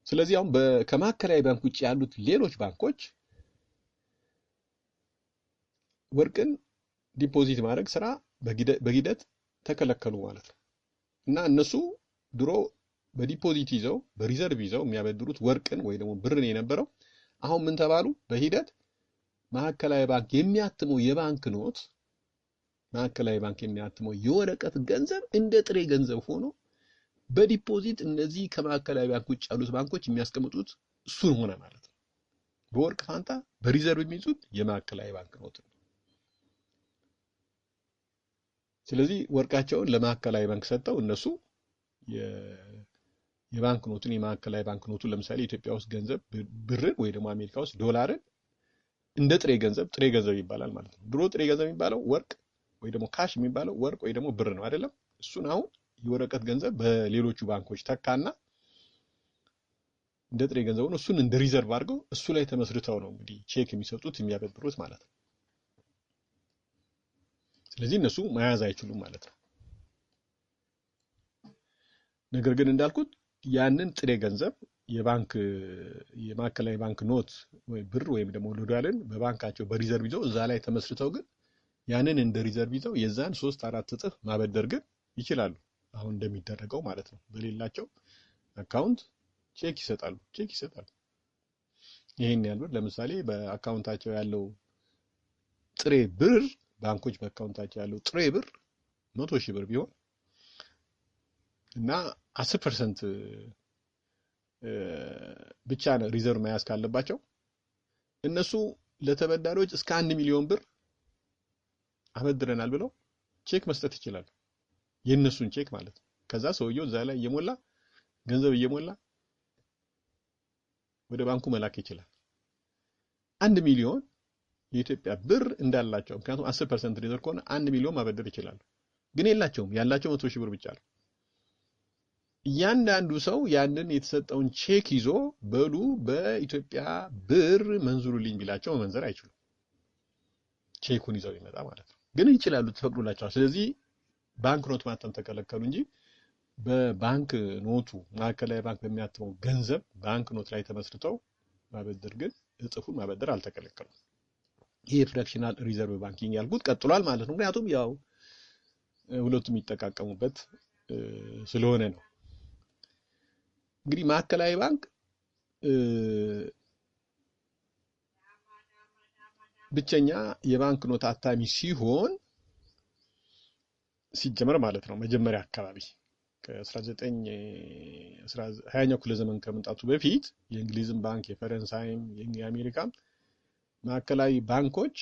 ስለዚህ አሁን ከማዕከላዊ ባንክ ውጭ ያሉት ሌሎች ባንኮች ወርቅን ዲፖዚት ማድረግ ስራ በሂደት ተከለከሉ ማለት ነው። እና እነሱ ድሮ በዲፖዚት ይዘው በሪዘርቭ ይዘው የሚያበድሩት ወርቅን ወይ ደግሞ ብርን የነበረው አሁን ምን ተባሉ? በሂደት ማዕከላዊ ባንክ የሚያትመው የባንክ ኖት ማዕከላዊ ባንክ የሚያትመው የወረቀት ገንዘብ እንደ ጥሬ ገንዘብ ሆኖ በዲፖዚት እነዚህ ከማዕከላዊ ባንክ ውጭ ያሉት ባንኮች የሚያስቀምጡት እሱን ሆነ ማለት ነው። በወርቅ ፋንታ በሪዘርቭ የሚይዙት የማዕከላዊ ባንክ ኖት ነው። ስለዚህ ወርቃቸውን ለማዕከላዊ ባንክ ሰጥተው እነሱ የባንክ ኖቱን የማዕከላዊ ባንክ ኖቱን ለምሳሌ ኢትዮጵያ ውስጥ ገንዘብ ብርን ወይ ደግሞ አሜሪካ ውስጥ ዶላርን እንደ ጥሬ ገንዘብ ይባላል ማለት ነው። ድሮ ጥሬ ገንዘብ የሚባለው ወርቅ ወይ ደግሞ ካሽ የሚባለው ወርቅ ወይ ደግሞ ብር ነው አይደለም? እሱን አሁን የወረቀት ገንዘብ በሌሎቹ ባንኮች ተካና እንደ ጥሬ ገንዘብ ነው። እሱን እንደ ሪዘርቭ አድርገው እሱ ላይ ተመስርተው ነው እንግዲህ ቼክ የሚሰጡት የሚያበድሩት ማለት ነው። ስለዚህ እነሱ መያዝ አይችሉም ማለት ነው። ነገር ግን እንዳልኩት ያንን ጥሬ ገንዘብ የማዕከላዊ ባንክ ኖት ወይ ብር ወይም ደግሞ ዶላርን በባንካቸው በሪዘርቭ ይዘው እዛ ላይ ተመስርተው ግን ያንን እንደ ሪዘርቭ ይዘው የዛን 3-4 እጥፍ ማበደር ግን ይችላሉ። አሁን እንደሚደረገው ማለት ነው። በሌላቸው አካውንት ቼክ ይሰጣሉ። ይሄን ያህል ብር ለምሳሌ በአካውንታቸው ያለው ጥሬ ብር ባንኮች በአካውንታቸው ያለው ጥሬ ብር 100,000 ብር ቢሆን እና 10% ብቻ ነው ሪዘርቭ መያዝ ካለባቸው እነሱ ለተበዳሪዎች እስከ 1 ሚሊዮን ብር አበድረናል ብለው ቼክ መስጠት ይችላሉ። የነሱን ቼክ ማለት ነው። ከዛ ሰውየው እዛ ላይ ገንዘብ እየሞላ ወደ ባንኩ መላክ ይችላል። 1 ሚሊዮን የኢትዮጵያ ብር እንዳላቸው ምክንያቱም 10% ሪዘርቭ ከሆነ 1 ሚሊዮን ማበደር ይችላሉ። ግን የላቸውም። ያላቸው 100,000 ብር ብቻ ነው። እያንዳንዱ ሰው ያንን የተሰጠውን ቼክ ይዞ በሉ በኢትዮጵያ ብር መንዙሩልኝ ቢላቸው መመንዘር አይችሉም። ቼኩን ይዘው ይመጣ ማለት ነው። ግን ይችላሉ፣ ተፈቅዶላቸዋል። ስለዚህ ባንክ ኖት ማተም ተከለከሉ እንጂ በባንክ ኖቱ ማዕከላዊ ባንክ በሚያትመው ገንዘብ ባንክ ኖት ላይ ተመስርተው ማበደር ግን እጥፉን ማበደር አልተከለከሉም። ይሄ ፍራክሽናል ሪዘርቭ ባንኪንግ ያልኩት ቀጥሏል ማለት ነው። ምክንያቱም ያው ሁለቱም የሚጠቃቀሙበት ስለሆነ ነው። እንግዲህ ማዕከላዊ ባንክ ብቸኛ የባንክ ኖት አታሚ ሲሆን ሲጀመር ማለት ነው መጀመሪያ አካባቢ ከ1920ኛው ክፍለ ዘመን ከመምጣቱ በፊት የእንግሊዝም ባንክ የፈረንሳይም የአሜሪካም ማዕከላዊ ባንኮች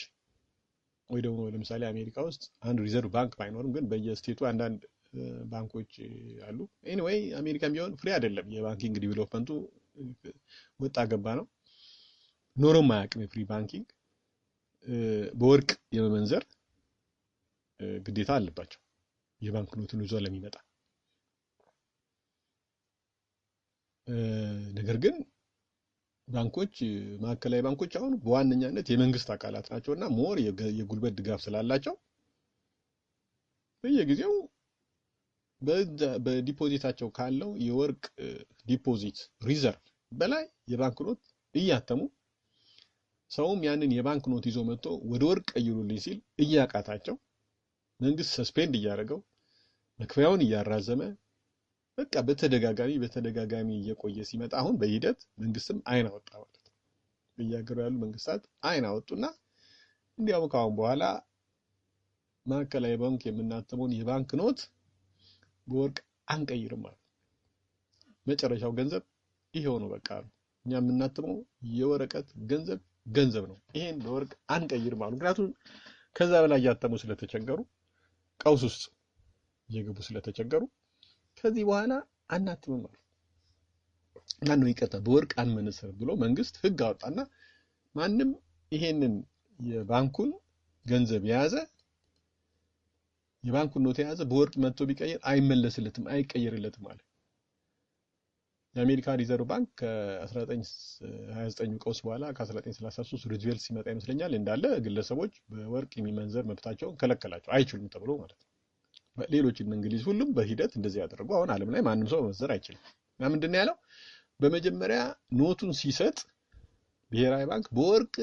ወይ ደግሞ ለምሳሌ አሜሪካ ውስጥ አንድ ሪዘርቭ ባንክ ባይኖርም ግን በየስቴቱ አንዳንድ ባንኮች አሉ። ኤኒዌይ አሜሪካም ቢሆን ፍሪ አይደለም። የባንኪንግ ዲቨሎፕመንቱ ወጣ ገባ ነው። ኖሮም አያውቅም የፍሪ ባንኪንግ። በወርቅ የመመንዘር ግዴታ አለባቸው የባንክ ኖቱን ይዞ ለሚመጣ። ነገር ግን ባንኮች ማዕከላዊ ባንኮች አሁን በዋነኛነት የመንግስት አካላት ናቸውና ሞር የጉልበት ድጋፍ ስላላቸው በየጊዜው በዲፖዚታቸው ካለው የወርቅ ዲፖዚት ሪዘርቭ በላይ የባንክ ኖት እያተሙ ሰውም ያንን የባንክ ኖት ይዞ መጥቶ ወደ ወርቅ ቀይሩልኝ ሲል እያቃታቸው መንግስት ሰስፔንድ እያደረገው መክፈያውን እያራዘመ በቃ በተደጋጋሚ እየቆየ ሲመጣ አሁን በሂደት መንግስትም አይን አወጣ ማለት ነው። በየሀገሩ ያሉ መንግስታት አይን አወጡና እንዲያውም ከአሁን በኋላ ማዕከላዊ ባንክ የምናተመውን የባንክ ኖት በወርቅ አንቀይርም ማለት መጨረሻው ገንዘብ ይሄው ነው። በቃ እኛ የምናተመው የወረቀት ገንዘብ ነው። ይሄን በወርቅ አንቀይርም ማለት ምክንያቱም ከዛ በላይ ያተሙ ስለተቸገሩ ቀውስ ውስጥ እየገቡ ስለተቸገሩ ከዚህ በኋላ አናትምም ማለት ማነው ይቀጣ በወርቅ አንመነስር ብሎ መንግስት ህግ አወጣና ማንም ይሄንን የባንኩን ገንዘብ የያዘ የባንኩን ኖት የያዘ በወርቅ መጥቶ ቢቀየር አይመለስለትም፣ አይቀየርለትም አለ። የአሜሪካ ሪዘርቭ ባንክ ከ1929 ቀውስ በኋላ ከ1933 ሩዝቬልት ሲመጣ ይመስለኛል እንዳለ ግለሰቦች በወርቅ የሚመንዘር መብታቸውን ከለከላቸው፣ አይችሉም ተብሎ ማለት ነው። ሌሎች እንግሊዝ ሁሉም በሂደት እንደዚህ ያደረጉ። አሁን ዓለም ላይ ማንም ሰው መመንዘር አይችልም። እና ምንድነው ያለው? በመጀመሪያ ኖቱን ሲሰጥ ብሔራዊ ባንክ በወርቅ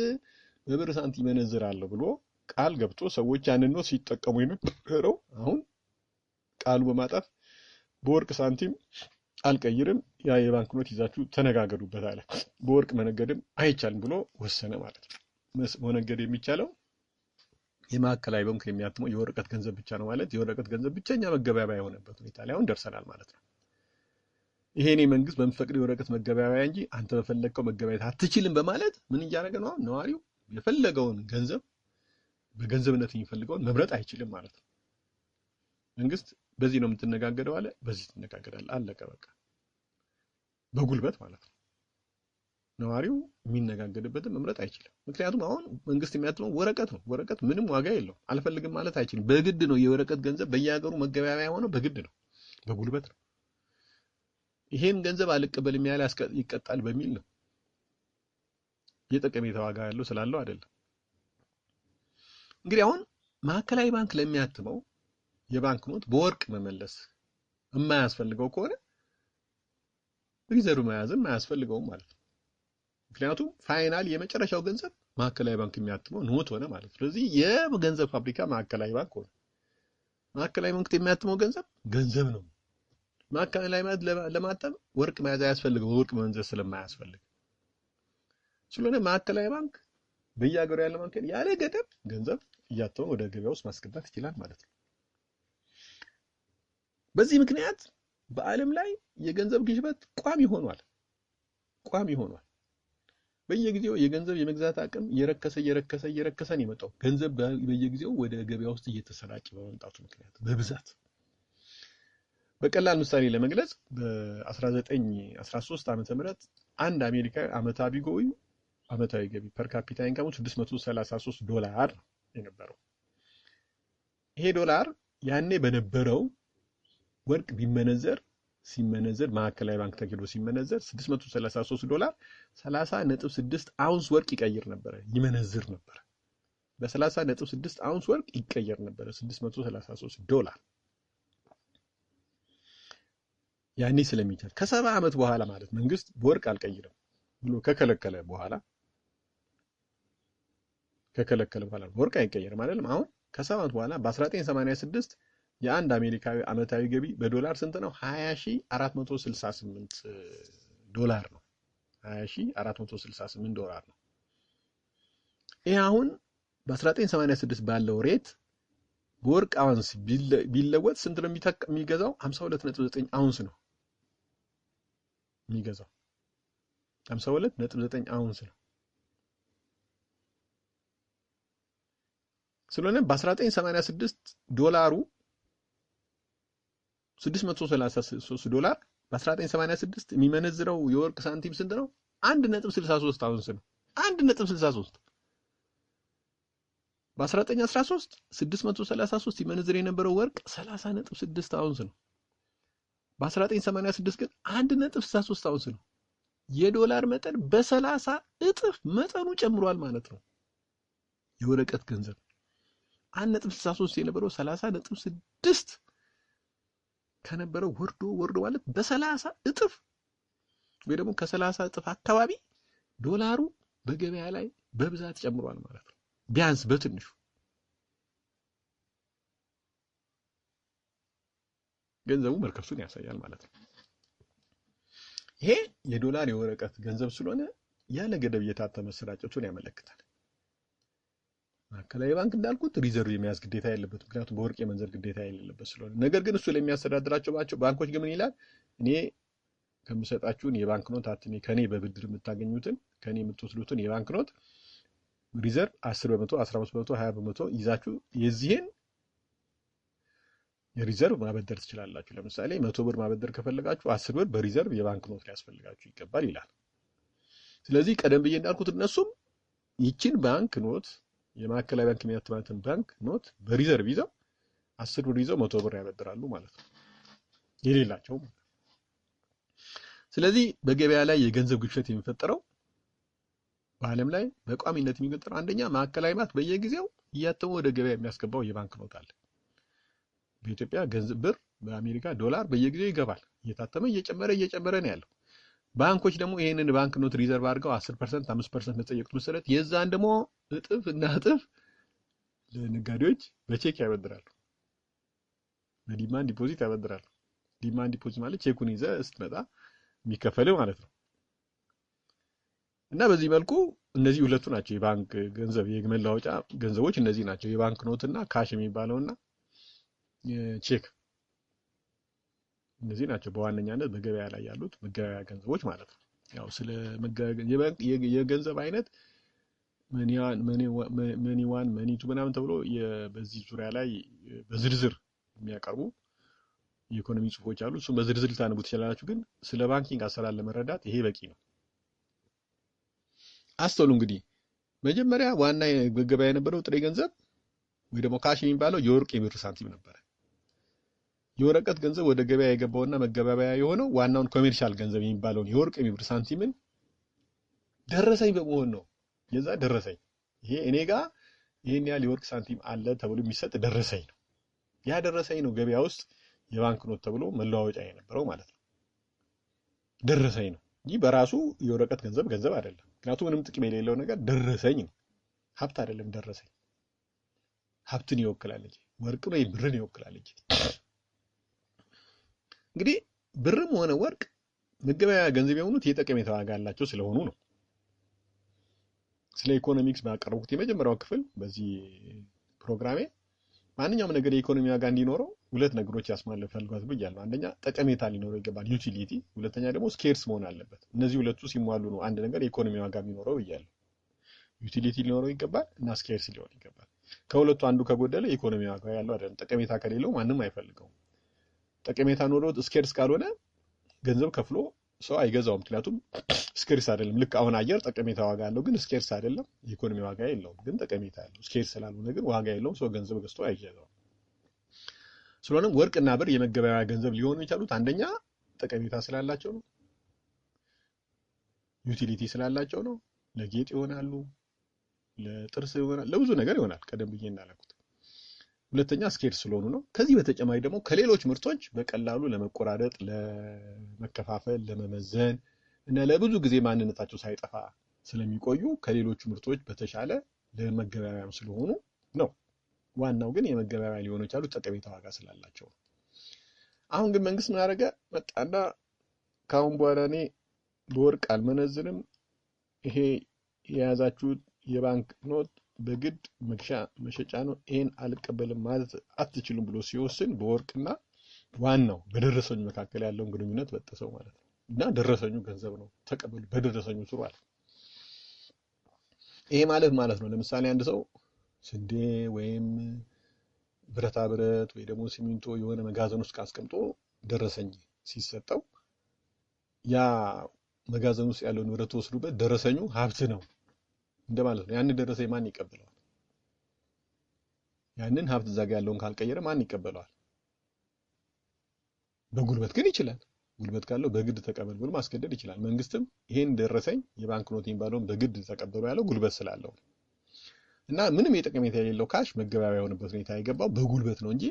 በብር ሳንቲም ይመነዝራለሁ ብሎ ቃል ገብቶ ሰዎች ያንን ኖት ሲጠቀሙ የነበረው አሁን ቃሉ በማጣት በወርቅ ሳንቲም አልቀይርም፣ ያ የባንክ ኖት ይዛችሁ ተነጋገሩበት አለ። በወርቅ መነገድም አይቻልም ብሎ ወሰነ ማለት ነው። መነገድ የሚቻለው የማዕከላዊ ባንክ የሚያትመው የወረቀት ገንዘብ ብቻ ነው ማለት የወረቀት ገንዘብ ብቸኛ መገበያያ የሆነበት ሁኔታ ላይ አሁን ደርሰናል ማለት ነው። ይሄኔ መንግስት በሚፈቅድ የወረቀት መገበያያ እንጂ አንተ በፈለግከው መገበያየት አትችልም በማለት ምን እያደረገ ነው? ነዋሪው የፈለገውን ገንዘብ በገንዘብነት የሚፈልገውን መምረጥ አይችልም ማለት ነው። መንግስት በዚህ ነው የምትነጋገደው አለ፣ በዚህ ትነጋገዳለህ፣ አለቀ በቃ። በጉልበት ማለት ነው። ነዋሪው የሚነጋገድበትን መምረጥ አይችልም። ምክንያቱም አሁን መንግስት የሚያትመው ወረቀት ነው። ወረቀት ምንም ዋጋ የለውም። አልፈልግም ማለት አይችልም። በግድ ነው የወረቀት ገንዘብ በየሀገሩ መገበያያ የሆነው በግድ ነው፣ በጉልበት ነው። ይሄን ገንዘብ አልቀበልም ያለ ይቀጣል በሚል ነው። የጠቀሜታ ዋጋ ያለው ስላለው አይደለም። እንግዲህ አሁን ማዕከላዊ ባንክ ለሚያትመው የባንክ ኖት በወርቅ መመለስ የማያስፈልገው ከሆነ ሪዘርቭ መያዝም አያስፈልገውም ማለት ነው። ምክንያቱም ፋይናል የመጨረሻው ገንዘብ ማዕከላዊ ባንክ የሚያትመው ኖት ሆነ ማለት ነው። ስለዚህ የገንዘብ ፋብሪካ ማዕከላዊ ባንክ ሆነ። ማዕከላዊ ባንክ የሚያትመው ገንዘብ ነው። ማዕከላዊ ባንክ ለማተም ወርቅ መያዝ አያስፈልገው፣ ወርቅ መመንዘር ስለማያስፈልግ ስለሆነ ማዕከላዊ ባንክ በየሀገሩ ያለ ባንክ ያለ ገደብ ገንዘብ እያተመ ወደ ገበያ ውስጥ ማስገባት ይችላል ማለት ነው። በዚህ ምክንያት በዓለም ላይ የገንዘብ ግሽበት ቋሚ ሆኗል። በየጊዜው የገንዘብ የመግዛት አቅም እየረከሰ ነው የመጣው። ገንዘብ በየጊዜው ወደ ገበያ ውስጥ እየተሰራጨ በመምጣቱ ምክንያት በብዛት በቀላል ምሳሌ ለመግለጽ በ1913 ዓመተ ምህረት አንድ አሜሪካዊ ዓመታዊ ገቢ ፐር ካፒታ ኢንካሙ $633 ነው የነበረው። ይሄ ዶላር ያኔ በነበረው ወርቅ ሲመነዘር ማዕከላዊ ባንክ ተኪዶ ሲመነዘር $633 30.6 አውንስ ወርቅ ይቀይር ነበር፣ ይመነዝር ነበር። በ30.6 አውንስ ወርቅ ይቀየር ነበር $633። ያኔ ስለሚቻል ከ70 ዓመት በኋላ ማለት መንግስት በወርቅ አልቀይርም ብሎ ከከለከለ በኋላ ወርቅ አይቀየርም አይደለም። አሁን ከ70 ዓመት በኋላ በ1986 የአንድ አሜሪካዊ ዓመታዊ ገቢ በዶላር ስንት ነው? $20,468 ነው። $20,468 ነው። ይሄ አሁን በ1986 ባለው ሬት በወርቅ አውንስ ቢለወጥ ስንት ነው የሚገዛው? 52.9 አውንስ ነው የሚገዛው። 52.9 አውንስ ነው። ስለሆነ በ1986 ዶላሩ $633 በ1986 የሚመነዝረው የወርቅ ሳንቲም ስንት ነው? 1.63 አውንስ ነው። 1.63 በ1913 633 ይመነዝር የነበረው ወርቅ 30.6 አውንስ ነው። በ1986 ግን 1.63 አውንስ ነው። የዶላር መጠን በ30 እጥፍ መጠኑ ጨምሯል ማለት ነው። የወረቀት ገንዘብ 1.63 የነበረው 30.6 ከነበረው ወርዶ ማለት በ30 እጥፍ ወይ ደግሞ ከ30 እጥፍ አካባቢ ዶላሩ በገበያ ላይ በብዛት ጨምሯል ማለት ነው። ቢያንስ በትንሹ ገንዘቡ መርከሱን ያሳያል ማለት ነው። ይሄ የዶላር የወረቀት ገንዘብ ስለሆነ ያለ ገደብ እየታተመ መሰራጨቱን ያመለክታል። ማዕከላዊ ባንክ እንዳልኩት ሪዘርቭ የመያዝ ግዴታ የለበት፣ ምክንያቱም በወርቅ የመንዘር ግዴታ የሌለበት ስለሆነ። ነገር ግን እሱ ለሚያስተዳድራቸው ባንኮች ግን ምን ይላል? እኔ ከምሰጣችሁን የባንክ ኖት አትሜ ከኔ በብድር የምታገኙትን ከኔ የምትወስዱትን የባንክ ኖት ሪዘርቭ 10%፣ 15%፣ 20% ይዛችሁ የዚህን የሪዘርቭ ማበደር ትችላላችሁ። ለምሳሌ 100 ብር ማበደር ከፈለጋችሁ 10 ብር በሪዘርቭ የባንክ ኖት ሊያስፈልጋችሁ ይገባል ይላል። ስለዚህ ቀደም ብዬ እንዳልኩት እነሱም ይችን ባንክ ኖት የማዕከላዊ ባንክ የሚያትማትን ባንክ ኖት በሪዘርቭ ይዘው 10 ብር ይዘው 100 ብር ያበድራሉ ማለት ነው የሌላቸው። ስለዚህ በገበያ ላይ የገንዘብ ግሽበት የሚፈጠረው በዓለም ላይ በቋሚነት የሚፈጠረው አንደኛ ማዕከላዊ ባንክ በየጊዜው እያተሙ ወደ ገበያ የሚያስገባው የባንክ ኖት አለ። በኢትዮጵያ ገንዘብ ብር፣ በአሜሪካ ዶላር በየጊዜው ይገባል። እየታተመ እየጨመረ ነው ያለው። ባንኮች ደግሞ ይህንን ባንክ ኖት ሪዘርቭ አድርገው 10%፣ 5% በተጠየቁት መሰረት የዛን ደግሞ እጥፍ እና እጥፍ ለነጋዴዎች በቼክ ያበድራሉ። በዲማንድ ዲፖዚት ያበድራሉ። ዲማንድ ዲፖዚት ማለት ቼኩን ይዘህ ስትመጣ የሚከፈልህ ማለት ነው። እና በዚህ መልኩ እነዚህ ሁለቱ ናቸው የባንክ ገንዘብ የመለዋወጫ ገንዘቦች እነዚህ ናቸው። የባንክ ኖት እና ካሽ የሚባለውና ቼክ እነዚህ ናቸው በዋነኛነት በገበያ ላይ ያሉት መገበያያ ገንዘቦች ማለት ነው። ያው ስለ የገንዘብ አይነት መኒ ዋን መኒ ቱ ምናምን ተብሎ በዚህ ዙሪያ ላይ በዝርዝር የሚያቀርቡ የኢኮኖሚ ጽሁፎች አሉ። እሱም በዝርዝር ልታነቡ ትችላላችሁ። ግን ስለ ባንኪንግ አሰራር ለመረዳት ይሄ በቂ ነው። አስተውሉ እንግዲህ መጀመሪያ ዋና ገበያ የነበረው ጥሬ ገንዘብ ወይ ደግሞ ካሽ የሚባለው የወርቅ የብር ሳንቲም ነበረ። የወረቀት ገንዘብ ወደ ገበያ የገባውና መገበያያ የሆነው ዋናውን ኮሜርሻል ገንዘብ የሚባለውን የወርቅ የብር ሳንቲምን ደረሰኝ በመሆን ነው። የዛ ደረሰኝ ይሄ እኔ ጋር ይሄን ያህል የወርቅ ሳንቲም አለ ተብሎ የሚሰጥ ደረሰኝ ነው። ያ ደረሰኝ ነው ገበያ ውስጥ የባንክ ኖት ተብሎ መለዋወጫ የነበረው ማለት ነው። ደረሰኝ ነው እንጂ በራሱ የወረቀት ገንዘብ አይደለም። ምክንያቱም ምንም ጥቅም የሌለው ነገር ደረሰኝ ነው። ሀብት አይደለም ደረሰኝ። ሀብትን ይወክላል እንጂ ወርቅ ወይ ብርን ይወክላል እንጂ። እንግዲህ ብርም ሆነ ወርቅ መገበያያ ገንዘብ የሆኑት የጠቀሜታ ዋጋ ያላቸው ስለሆኑ ነው። ስለ ኢኮኖሚክስ ባቀረብኩት የመጀመሪያው ክፍል በዚህ ፕሮግራሜ ማንኛውም ነገር የኢኮኖሚ ዋጋ እንዲኖረው ሁለት ነገሮች ያስፈልጋሉ ብያለሁ። አንደኛ ጠቀሜታ ሊኖረው ይገባል፣ ዩቲሊቲ። ሁለተኛ ደግሞ ስኬርስ መሆን አለበት። እነዚህ ሁለቱ ሲሟሉ ነው አንድ ነገር የኢኮኖሚ ዋጋ የሚኖረው ብያለሁ። ዩቲሊቲ ሊኖረው ይገባል እና ስኬርስ ሊሆን ይገባል። ከሁለቱ አንዱ ከጎደለ ኢኮኖሚ ዋጋ ያለው አይደለም። ጠቀሜታ ከሌለው ማንም አይፈልገውም። ጠቀሜታ ኖሮት ስኬርስ ካልሆነ ገንዘብ ከፍሎ ሰው አይገዛውም። ምክንያቱም ስኬርስ አይደለም። ልክ አሁን አየር ጠቀሜታ ዋጋ ያለው ግን ስኬርስ አይደለም። የኢኮኖሚ ዋጋ የለውም ግን ጠቀሜታ ያለው። ስኬርስ ስላልሆነ ግን ዋጋ የለውም። ሰው ገንዘብ ገዝቶ አይገዛውም። ስለሆነም ወርቅና ብር የመገበያያ ገንዘብ ሊሆኑ የቻሉት አንደኛ ጠቀሜታ ስላላቸው ነው፣ ዩቲሊቲ ስላላቸው ነው። ለጌጥ ይሆናሉ፣ ለጥርስ ይሆናል፣ ለብዙ ነገር ይሆናል ቀደም ብዬ እንዳልኩት። ሁለተኛ ስኬርስ ስለሆኑ ነው። ከዚህ በተጨማሪ ደግሞ ከሌሎች ምርቶች በቀላሉ ለመቆራረጥ፣ ለመከፋፈል፣ ለመመዘን እና ለብዙ ጊዜ ማንነታቸው ሳይጠፋ ስለሚቆዩ ከሌሎቹ ምርቶች በተሻለ ለመገበያያም ስለሆኑ ነው። ዋናው ግን የመገበያያ ሊሆኑ የቻሉ ጠቀሜታ ዋጋ ስላላቸው። አሁን ግን መንግስት ምን አደረገ? መጣና ካሁን በኋላ እኔ በወርቅ አልመነዝርም፣ ይሄ የያዛችሁት የባንክ ኖት በግድ መሸጫ ነው፣ ይሄን አልቀበልም ማለት አትችሉም ብሎ ሲወስን በወርቅና ዋናው በደረሰኙ መካከል ያለውን ግንኙነት በጠሰው ማለት ነው። እና ደረሰኙ ገንዘብ ነው፣ ተቀበሉ፣ በደረሰኙ ስሩ አለ። ይሄ ማለት ነው ለምሳሌ አንድ ሰው ስንዴ ወይም ብረታ ብረት ወይ ደግሞ ሲሚንቶ የሆነ መጋዘን ውስጥ አስቀምጦ ደረሰኝ ሲሰጠው ያ መጋዘን ውስጥ ያለውን ንብረት ወስዱበት ደረሰኙ ሀብት ነው እንደማለት ነው። ያንን ደረሰኝ ማን ይቀበለዋል? ያንን ሀብት እዛ ጋር ያለውን ካልቀየረ ማን ይቀበለዋል? በጉልበት ግን ይችላል። ጉልበት ካለው በግድ ተቀበል ብሎ ማስገደድ ይችላል። መንግስትም ይሄን ደረሰኝ የባንክ ኖት የሚባለውን በግድ ተቀበሉ ያለው ጉልበት ስላለው እና ምንም የጠቀሜታ የሌለው ካሽ መገበያያ የሆነበት ሁኔታ የገባው በጉልበት ነው እንጂ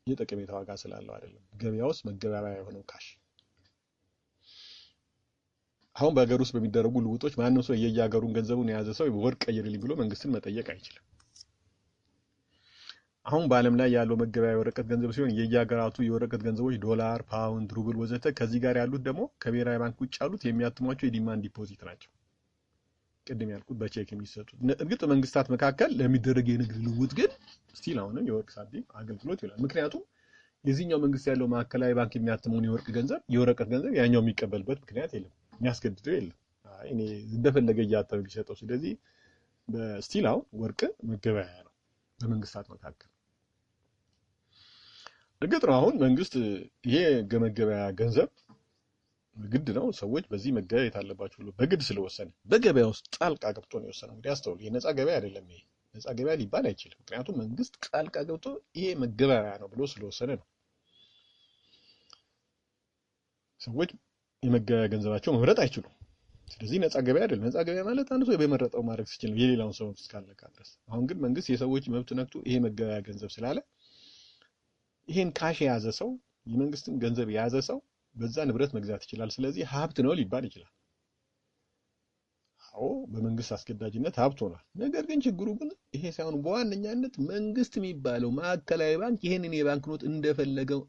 የጠቀሜታ ዋጋ ስላለው አይደለም። ገበያ ውስጥ መገበያያ የሆነው ካሽ አሁን በሀገር ውስጥ በሚደረጉ ልውጦች ማንም ሰው የየሀገሩን ገንዘቡን የያዘ ሰው ወርቅ ቀይርልኝ ብሎ መንግስትን መጠየቅ አይችልም። አሁን በዓለም ላይ ያለው መገበያያ የወረቀት ገንዘብ ሲሆን የየሀገራቱ የወረቀት ገንዘቦች ዶላር፣ ፓውንድ፣ ሩብል ወዘተ። ከዚህ ጋር ያሉት ደግሞ ከብሔራዊ ባንክ ውጭ ያሉት የሚያትሟቸው የዲማንድ ዲፖዚት ናቸው። ቅድም ያልኩት በቼክ የሚሰጡት። እርግጥ መንግስታት መካከል ለሚደረግ የንግድ ልውውጥ ግን ስቲል አሁንም የወርቅ ሳንቲም አገልግሎት ይውላል። ምክንያቱም የዚህኛው መንግስት ያለው ማዕከላዊ ባንክ የሚያትመውን የወረቀት ገንዘብ ያኛው የሚቀበልበት ምክንያት የለም፣ የሚያስገድደው የለም። እኔ እንደፈለገ እያተመ ቢሰጠው። ስለዚህ በስቲል አሁን ወርቅ መገበያያ ነው በመንግስታት መካከል። እርግጥ ነው አሁን መንግስት ይሄ መገበያያ ገንዘብ ግድ ነው ሰዎች በዚህ መገበያየት አለባቸው ብሎ በግድ ስለወሰነ በገበያ ውስጥ ጣልቃ ገብቶ ነው የወሰነው። እንግዲህ አስተውሉ፣ የነፃ ገበያ አይደለም ይሄ። ነፃ ገበያ ሊባል አይችልም። ምክንያቱም መንግስት ጣልቃ ገብቶ ይሄ መገበያያ ነው ብሎ ስለወሰነ ነው። ሰዎች የመገበያያ ገንዘባቸው መምረጥ አይችሉም። ስለዚህ ነፃ ገበያ አይደለም። ነፃ ገበያ ማለት አንድ ሰው በመረጠው ማድረግ ሲችል ነው፣ የሌላውን ሰው መብት እስካልነካ ድረስ። አሁን ግን መንግስት የሰዎች መብት ነክቶ ይሄ መገበያያ ገንዘብ ስላለ ይሄን ካሽ የያዘ ሰው፣ የመንግስትን ገንዘብ የያዘ ሰው በዛ ንብረት መግዛት ይችላል። ስለዚህ ሀብት ነው ሊባል ይችላል። አዎ በመንግስት አስገዳጅነት ሀብት ሆኗል። ነገር ግን ችግሩ ግን ይሄ ሳይሆን በዋነኛነት መንግስት የሚባለው ማዕከላዊ ባንክ ይሄንን የባንክ ኖት እንደፈለገው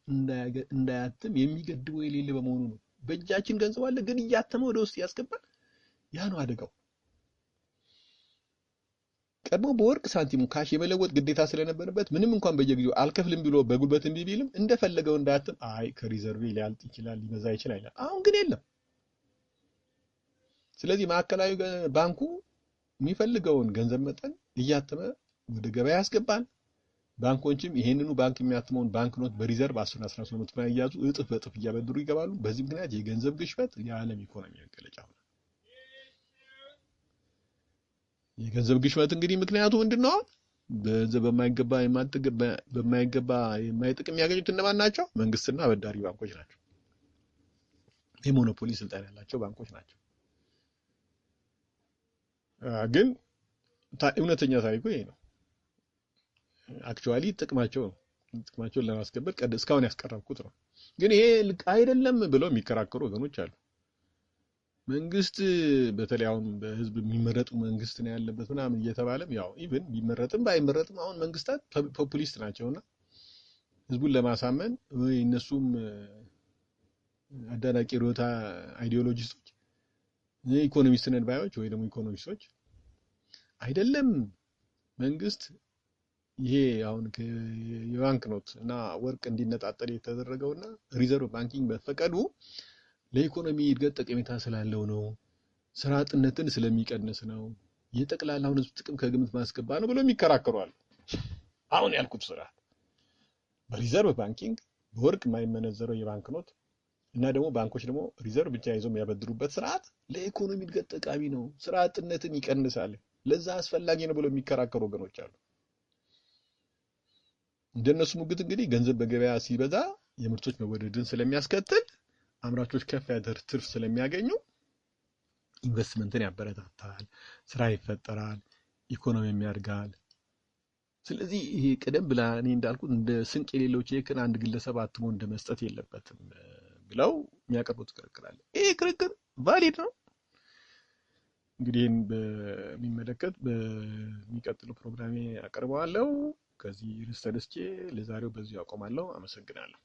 እንዳያትም የሚገድበው የሌለ በመሆኑ ነው። በእጃችን ገንዘብ አለ፣ ግን እያተመ ወደ ውስጥ ያስገባል። ያ ነው አደጋው። ቀድሞ በወርቅ ሳንቲሙ ካሽ የመለወጥ ግዴታ ስለነበረበት ምንም እንኳን በየጊዜው አልከፍልም ብሎ በጉልበት እምቢ ቢልም እንደፈለገው እንዳያትም አይ ከሪዘርቭ ሊያልጥ ይችላል ሊበዛ ይችላል። አሁን ግን የለም። ስለዚህ ማዕከላዊ ባንኩ የሚፈልገውን ገንዘብ መጠን እያተመ ወደ ገበያ ያስገባል። ባንኮችም ይሄንኑ ባንክ የሚያትመውን ባንክ ኖት በሪዘርቭ 10-13 ላይ እያዙ እጥፍ በእጥፍ እያበድሩ ይገባሉ። በዚህ ምክንያት የገንዘብ ግሽበት የዓለም ኢኮኖሚ መገለጫ ሆነ። የገንዘብ ግሽበት እንግዲህ ምክንያቱ ምንድነው? ገንዘብ በማይገባ የማይጥቅም የሚያገኙት እነማን ናቸው? መንግስትና አበዳሪ ባንኮች ናቸው። የሞኖፖሊ ስልጣን ያላቸው ባንኮች ናቸው። ግን እውነተኛ ታሪኩ ይሄ ነው። አክቹአሊ ጥቅማቸውን ለማስከበር እስካሁን ያስቀረብኩት ነው። ግን ይሄ ልክ አይደለም ብለው የሚከራከሩ ወገኖች አሉ። መንግስት በተለይ አሁን በህዝብ የሚመረጡ መንግስት ነው ያለበት ምናምን እየተባለም ያው ኢቭን ቢመረጥም ባይመረጥም አሁን መንግስታት ፖፑሊስት ናቸውና ህዝቡን ለማሳመን ወይ እነሱም አዳናቂ ሮታ አይዲዮሎጂስቶች ኢኮኖሚስት ነን ባዮች ወይ ደግሞ ኢኮኖሚስቶች አይደለም መንግስት ይሄ አሁን የባንክ ኖት እና ወርቅ እንዲነጣጠል የተደረገውና ሪዘርቭ ባንኪንግ በፈቀዱ ለኢኮኖሚ እድገት ጠቀሜታ ስላለው ነው፣ ስራ አጥነትን ስለሚቀንስ ነው፣ የጠቅላላውን ህዝብ ጥቅም ከግምት ማስገባ ነው ብለው የሚከራከሩ አሉ። አሁን ያልኩት ስርዓት በሪዘርቭ ባንኪንግ በወርቅ የማይመነዘረው የባንክ ኖት እና ደግሞ ባንኮች ደግሞ ሪዘርቭ ብቻ ይዘው የሚያበድሩበት ስርዓት ለኢኮኖሚ እድገት ጠቃሚ ነው፣ ስራ አጥነትን ይቀንሳል፣ ለዛ አስፈላጊ ነው ብለው የሚከራከሩ ወገኖች አሉ። እንደነሱ ሙግት እንግዲህ ገንዘብ በገበያ ሲበዛ የምርቶች መወደድን ስለሚያስከትል አምራቾች ከፍ ያለ ትርፍ ስለሚያገኙ ኢንቨስትመንትን ያበረታታል፣ ስራ ይፈጠራል፣ ኢኮኖሚም ያድጋል። ስለዚህ ይሄ ቀደም ብላ እኔ እንዳልኩት እንደ ስንቅ የሌለው ቼክን አንድ ግለሰብ አትሞ እንደመስጠት የለበትም ብለው የሚያቀርቡት ክርክር አለ። ይሄ ክርክር ቫሊድ ነው። እንግዲህ ይህን በሚመለከት በሚቀጥለው ፕሮግራሜ አቀርበዋለሁ። ከዚህ ርዕስ ተነስቼ ለዛሬው በዚሁ አቆማለሁ። አመሰግናለሁ።